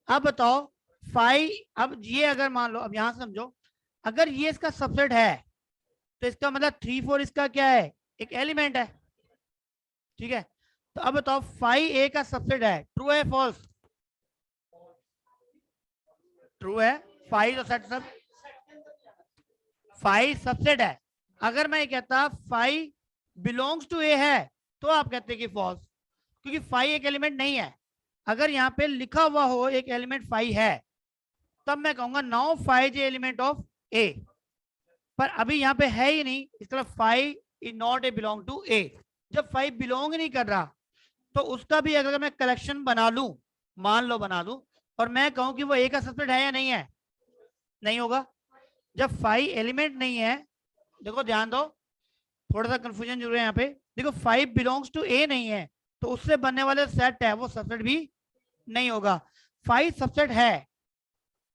Speaker 1: अब बताओ 5, अब ये अगर मान लो, अब यहां समझो, अगर ये इसका सबसेट है तो इसका मतलब 3 4 इसका क्या है, एक एलिमेंट है, ठीक है। तो अब बताओ 5 ए का सबसेट है, ट्रू है फॉल्स? ट्रू है। 5 तो सेट सब, 5 सबसेट है। अगर मैं कहता 5 बिलोंग्स टू ए है, तो आप कहते कि फॉल्स, क्योंकि 5 एक एलिमेंट नहीं है। अगर यहाँ पे लिखा हुआ हो एक एलिमेंट 5 है, तब मैं कहूंगा now 5 is element of A. पर अभी यहाँ पे है ही नहीं, इसका 5 is not a belong to A. जब 5 बिलोंग नहीं कर रहा, तो उसका भी अगर मैं कलेक्शन बना लूं, मान लो बना दूं, और मैं कहूं कि वो ए का सबसेट है या नहीं है, नहीं होगा। जब 5 एलिमेंट नहीं है, देखो ध्यान दो, थोड़ा सा कंफ्यूजन जरूर है यहाँ पे। देखो 5 बिलोंग्स टू ए नहीं है, तो उससे बनने वाले सेट है वो सबसेट भी नहीं होगा। 5 सबसेट है,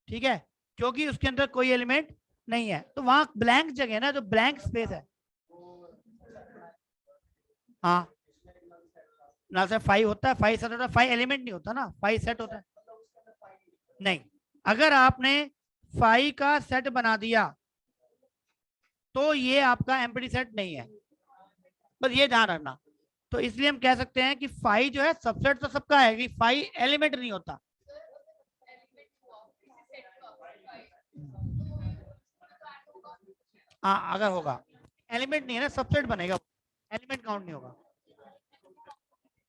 Speaker 1: ठीक है, क्योंकि उसके अंदर कोई एलिमेंट नहीं है, तो वहां ब्लैंक जगह है ना, जो ब्लैंक स्पेस है। हाँ ना सर, 5 होता है, 5 सेट होता है, 5 एलिमेंट नहीं होता ना, 5 सेट होता है। नहीं, अगर आपने 5 का सेट बना दिया तो ये आपका एम्प्टी सेट नहीं है, बस ये ध्यान रखना। तो इसलिए हम कह सकते हैं कि 5 जो है सबसेट तो सबका है, कि 5 एलिमेंट नहीं होता। हाँ अगर होगा, एलिमेंट नहीं है ना, सबसेट बनेगा, एलिमेंट काउंट नहीं होगा।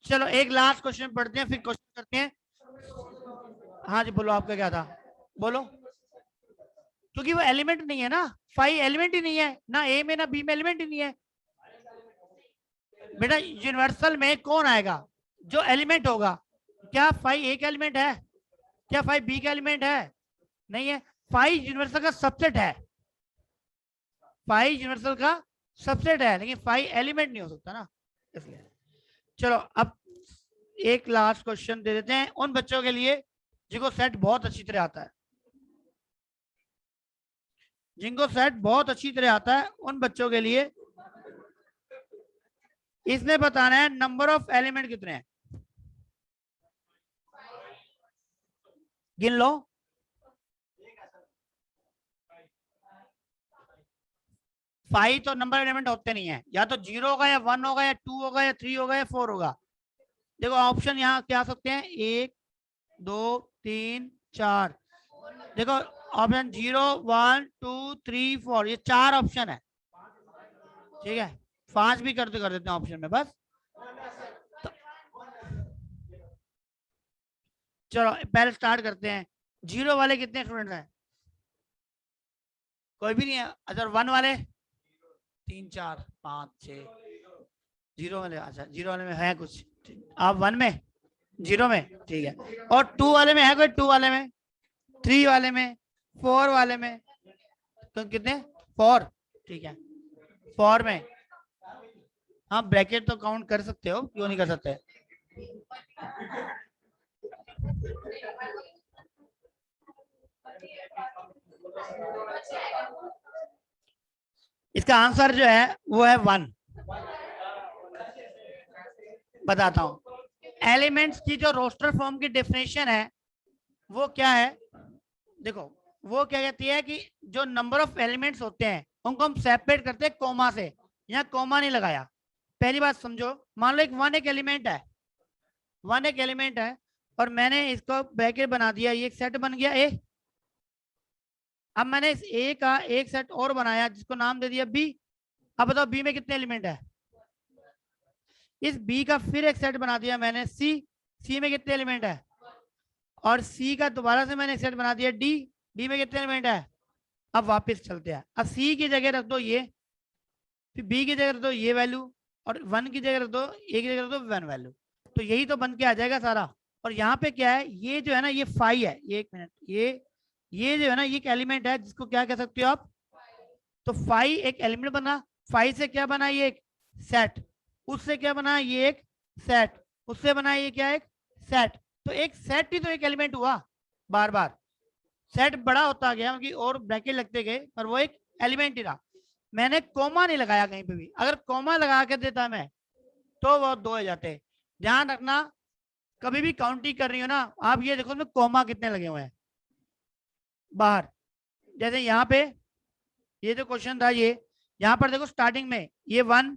Speaker 1: चलो एक लास्ट क्वेश्चन पढ़ते हैं, फिर क्वेश्चन करते हैं। हाँ जी बोलो, आपका क्या था, बोलो। क्योंकि वो एलिमेंट नहीं है ना, 5 एलिमेंट ही नहीं है ना, ए में ना बी में एलिमेंट ही नहीं है। बेटा यूनिवर्सल में कौन आएगा, जो एलिमेंट होगा। क्या 5 ए का एलिमेंट है, क्या 5 बी का एलिमेंट है, नहीं है। 5 यूनिवर्सल का सबसेट है, 5 यूनिवर्सल का सबसेट है, लेकिन 5 एलिमेंट नहीं हो सकता ना, इसलिए। चलो अब एक लास्ट क्वेश्चन दे देते हैं उन बच्चों के लिए जिनको सेट बहुत अच्छी तरह आता है, जिनको सेट बहुत अच्छी तरह आता है उन बच्चों के लिए इसने बताना है नंबर ऑफ एलिमेंट कितने हैं, गिन लो। 5 तो नंबर एलिमेंट होते नहीं है, या तो 0 होगा या 1 होगा या 2 होगा या 3 होगा या 4 होगा। देखो ऑप्शन यहाँ क्या आ सकते हैं, 1 2 3 4। देखो ऑप्शन 0 1 2 3 4, ये 4 ऑप्शन है, ठीक है। 5 भी कर देते हैं ऑप्शन में बस। चलो पहले स्टार्ट करते हैं। जीरो वाले कितने स्टूडेंट हैं? कोई भी नहीं है। अच्छा वन वाले 3 4 5 6। जीरो वाले, अच्छा जीरो वाले में है कुछ? आप वन में, जीरो में, ठीक है। और टू वाले में है कोई? टू वाले में, थ्री वाले में, फोर वाले में? तो कितने? फोर, ठीक है। फोर में हाँ ब्रैकेट तो काउंट कर सकते हो, क्यों नहीं कर सकते? इसका आंसर जो है वो है वन। बताता हूं, एलिमेंट्स की जो रोस्टर फॉर्म की डेफिनेशन है वो क्या है? देखो, वो क्या कहती है कि जो नंबर ऑफ एलिमेंट्स होते हैं उनको हम सेपरेट करते हैं कोमा से। यहाँ कोमा नहीं लगाया। पहली बात समझो, मान लो एक वन एक एलिमेंट है, वन एक एलिमेंट है और मैंने इसको ब्रैकेट बना दिया, ये एक सेट बन गया ए। अब मैंने इस ए का एक सेट और बनाया जिसको नाम दे दिया बी। अब बताओ बी में कितने एलिमेंट है? इस बी का फिर एक सेट बना दिया मैंने सी। सी में कितने एलिमेंट है? और सी का दोबारा से मैंने एक सेट बना दिया डी। डी में कितने एलिमेंट है? अब वापस चलते हैं। अब सी की जगह रख दो ये, फिर बी की जगह रख दो ये वैल्यू, और वन की जगह रख दो, ए की जगह रख दो वन वैल्यू। तो यही तो बन के आ जाएगा सारा। और यहाँ पे क्या है, ये जो है ना ये फाइव है, ये एक मिनट, ये जो है ना ये एक एलिमेंट है जिसको क्या कह सकते हो आप? तो फाइव एक एलिमेंट बना। फाइव से क्या बना? ये एक सेट। उससे क्या बना? ये एक सेट। उससे बना ये क्या? एक सेट। तो एक सेट ही तो एक एलिमेंट हुआ। बार बार सेट बड़ा होता गया, उनकी और ब्रैकेट लगते गए, पर वो एक एलिमेंट ही रहा। मैंने कोमा नहीं लगाया कहीं पे भी। अगर कोमा लगा के देता मैं तो वो दो हो जाते। ध्यान रखना, कभी भी काउंटिंग कर रही हो ना आप, ये देखो उसमें कोमा कितने लगे हुए हैं बाहर। जैसे यहाँ पे ये जो क्वेश्चन था, ये यहाँ पर देखो स्टार्टिंग में ये वन,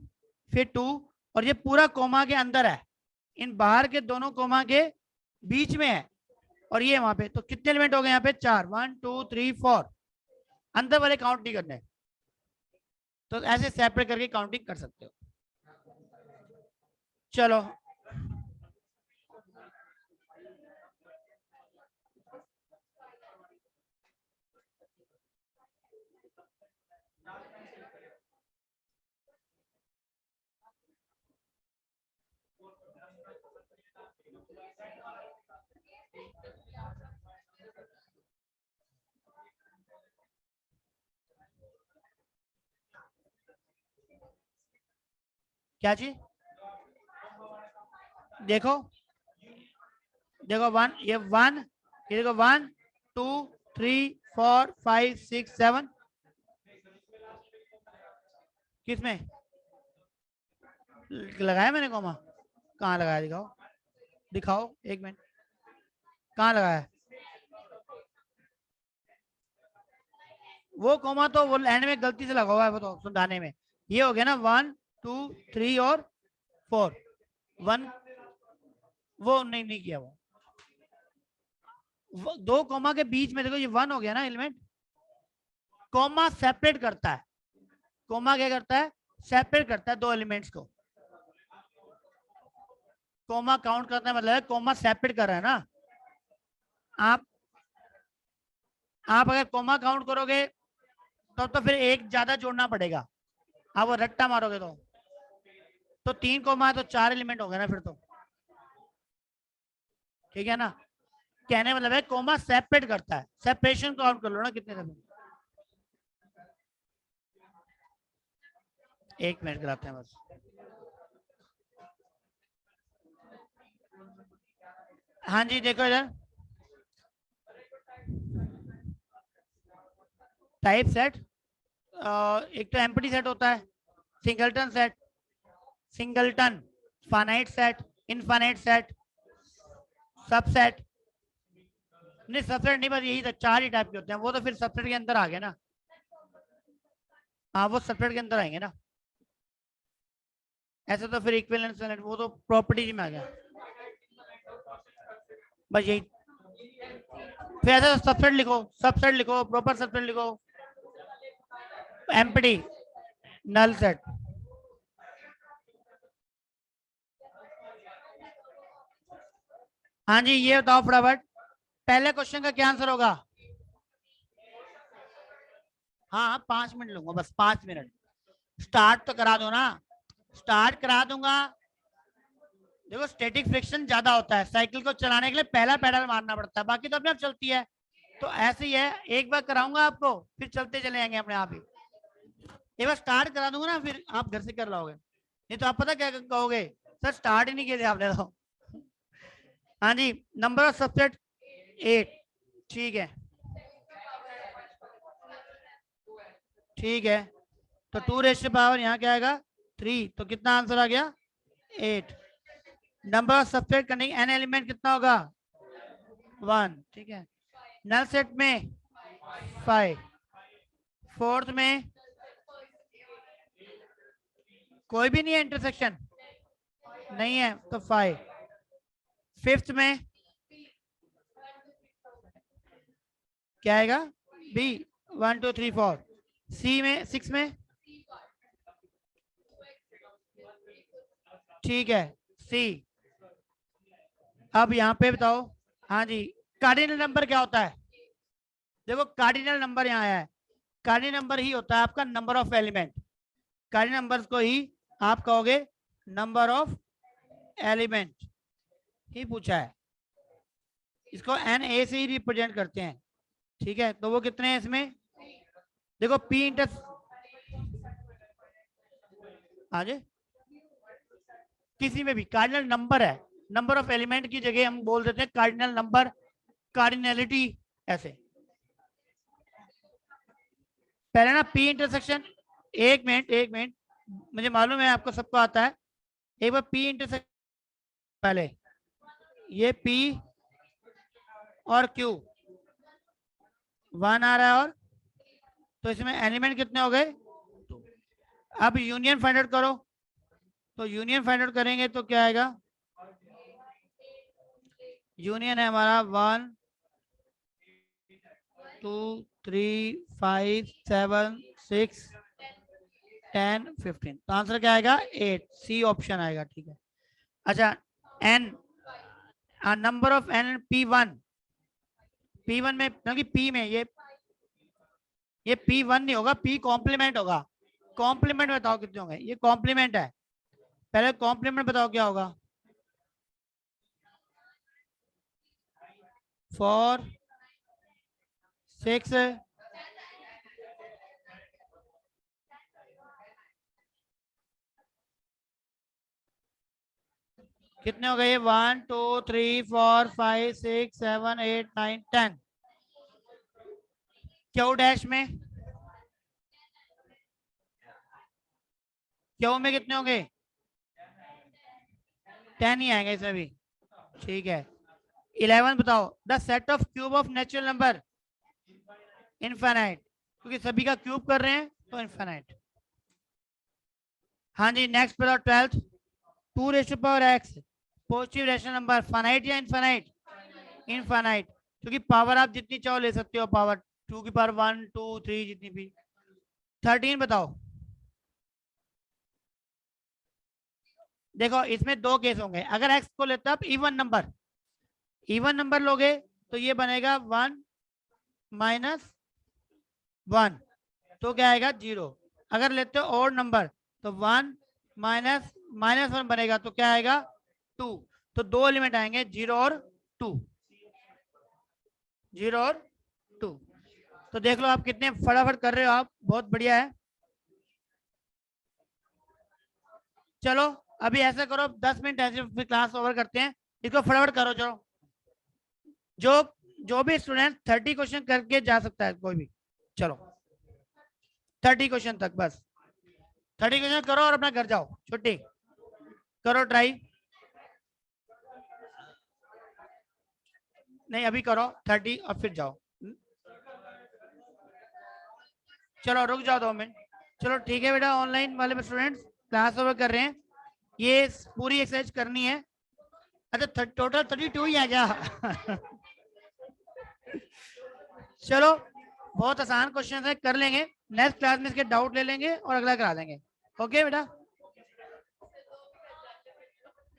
Speaker 1: फिर टू, और ये पूरा कोमा के अंदर है, इन बाहर के दोनों कोमा के बीच में है। और ये वहां पे, तो कितने एलिमेंट हो गए यहाँ पे? चार, वन टू थ्री फोर। अंदर वाले काउंट नहीं करने, तो ऐसे सेपरेट करके काउंटिंग कर सकते हो। चलो क्या चीज? देखो, देखो वन, ये वन, ये देखो one two three four five six seven. किसमें लगाया मैंने कॉमा? कहाँ लगाया? दिखाओ, दिखाओ एक मिनट, कहाँ लगाया? वो कॉमा तो वो एंड में गलती से लगा हुआ है, वो तो सुधारने में। ये हो गया ना वन टू थ्री और फोर। वन, वो नहीं नहीं किया वो दो कॉमा के बीच में देखो ये वन हो गया ना एलिमेंट। कॉमा सेपरेट करता है। कॉमा क्या करता है? सेपरेट करता है दो एलिमेंट्स को। कॉमा काउंट करता है मतलब है कॉमा सेपरेट कर रहा है ना। आप आप अगर कॉमा काउंट करोगे तो फिर एक ज्यादा जोड़ना पड़ेगा। आप वो रट्टा मारोगे तो तीन कॉमा है तो चार एलिमेंट हो गए ना फिर तो। ठीक है ना? कहने मतलब है कॉमा सेपरेट करता है। सेपरेशन काउंट कर लो ना कितने दफे। एक मिनट कराते हैं बस। हाँ जी देखो इधर, टाइप सेट, एक तो एम्प्टी सेट होता है, singleton set, singleton, finite set, infinite set, subset. नहीं सबसेट नहीं, बस यही था, चार ही टाइप के होते हैं। वो तो फिर सबसेट के अंदर आ गए ना। हाँ वो सबसेट के अंदर आएंगे ना। ऐसे तो फिर इक्विवेलेंस वो तो प्रॉपर्टीज में आ गया। बस यही। फिर ऐसे सबसेट लिखो, सबसेट लिखो, प्रॉपर सबसेट लिखो, एम्प्टी, नल सेट। हाँ जी, ये बताओ फटाफट, पहले क्वेश्चन का क्या आंसर होगा? हाँ 5 मिनट लूंगा, बस 5 मिनट। स्टार्ट तो करा दो ना। स्टार्ट करा दूंगा। देखो स्टैटिक फ्रिक्शन ज्यादा होता है, साइकिल को चलाने के लिए पहला पेडल मारना पड़ता है, बाकी तो अपने आप चलती है। तो ऐसे ही है, एक बार कराऊंगा आपको, फिर चलते चले जाएंगे अपने आप ही। एक बार स्टार्ट करा दूंगा ना, फिर आप घर से कर लोगे। नहीं तो आप पता क्या कहोगे, सर स्टार्ट ही नहीं किए थे आपने तो। हाँ जी, नंबर ऑफ सबसेट 8। ठीक है, ठीक है। तो 2 रेज़ टू पावर यहाँ क्या आएगा 3, तो कितना आंसर आ गया 8। Number of subset connecting an element कितना होगा 1। ठीक है, नल सेट में 5, फोर्थ में कोई भी नहीं है, इंटरसेक्शन नहीं है तो 5, फिफ्थ में क्या आएगा बी 1 2 3 4, सी में 6 में, ठीक है सी। अब यहाँ पे बताओ, हाँ जी, कार्डिनल नंबर क्या होता है? देखो कार्डिनल नंबर यहाँ आया है, कार्डिनल नंबर ही होता है आपका number of element. Cardinal numbers को ही आप कहोगे नंबर ऑफ एलिमेंट ही पूछा है। इसको एन ए से ही रिप्रेजेंट करते हैं। ठीक है, तो वो कितने हैं इसमें? देखो पी इंटर आगे किसी में भी कार्डिनल नंबर है, नंबर ऑफ एलिमेंट की जगह हम बोल देते हैं कार्डिनल नंबर, कार्डिनलिटी ऐसे। पहले ना पी इंटरसेक्शन, एक मिनट एक मिनट, मुझे मालूम है आपको सबको आता है। एक बार पी इंटरसेक्शन, पहले ये पी और क्यू 1 आ रहा है, और तो इसमें एलिमेंट कितने हो गए 2। अब यूनियन फाइंड आउट करो, तो यूनियन फाइंड आउट करेंगे तो क्या आएगा, यूनियन है हमारा 1 2 3 5 7 6 10 15, तो आंसर क्या आएगा 8, सी ऑप्शन आएगा। ठीक है, अच्छा N, number of N P1, P1 में क्योंकि P में ये P1 नहीं होगा, P कॉम्प्लीमेंट होगा। कॉम्प्लीमेंट बताओ कितने होंगे, ये कॉम्प्लीमेंट है, पहले कॉम्प्लीमेंट बताओ क्या होगा 4 6 कितने हो गए 1 2 3 4 5 6 7 8 9 10। क्यू डैश में, क्यू में कितने होंगे 10 ही आएंगे इसमें भी। ठीक है, 11 बताओ, the set of cube of natural number infinite, क्योंकि सभी का क्यूब कर रहे हैं तो इनफाइनाइट। हाँ जी, नेक्स्ट बताओ 12th, 2 raised to power x positive rational number, finite या इनफाइनाइट? इनफाइनाइट, क्योंकि पावर आप जितनी चाहो ले सकते हो, पावर 2 की पावर 1 2 3 जितनी भी। 13 बताओ, देखो इसमें 2 केस होंगे, अगर x को लेते आप इवन नंबर, इवन नंबर लोगे तो ये बनेगा 1 माइनस 1, तो क्या आएगा 0। अगर लेते हो और नंबर तो 1 माइनस -1 बनेगा, तो क्या आएगा 2। तो 2 एलिमेंट आएंगे 0 और 2, 0 और 2। तो देख लो आप कितने फटाफट कर रहे हो, आप बहुत बढ़िया है। चलो अभी ऐसा करो 10 मिनट ऐसे फिर क्लास ओवर करते हैं, इसको फटाफट करो। चलो जो जो भी स्टूडेंट 30 क्वेश्चन करके जा सकता है कोई भी, चलो 30 क्वेश्चन तक, बस 30 क्वेश्चन करो और अपना घर जाओ, छुट्टी करो ट्राई। नहीं अभी करो 30 और फिर जाओ। चलो रुक जाओ 2 मिनट। चलो ठीक है बेटा, ऑनलाइन वाले स्टूडेंट्स क्लास ओवर कर रहे हैं, ये पूरी एक्सरसाइज करनी है। अच्छा टोटल 32 ही है क्या? चलो बहुत आसान क्वेश्चन है, कर लेंगे, नेक्स्ट क्लास में इसके डाउट ले लेंगे और अगला करा देंगे। ओके बेटा।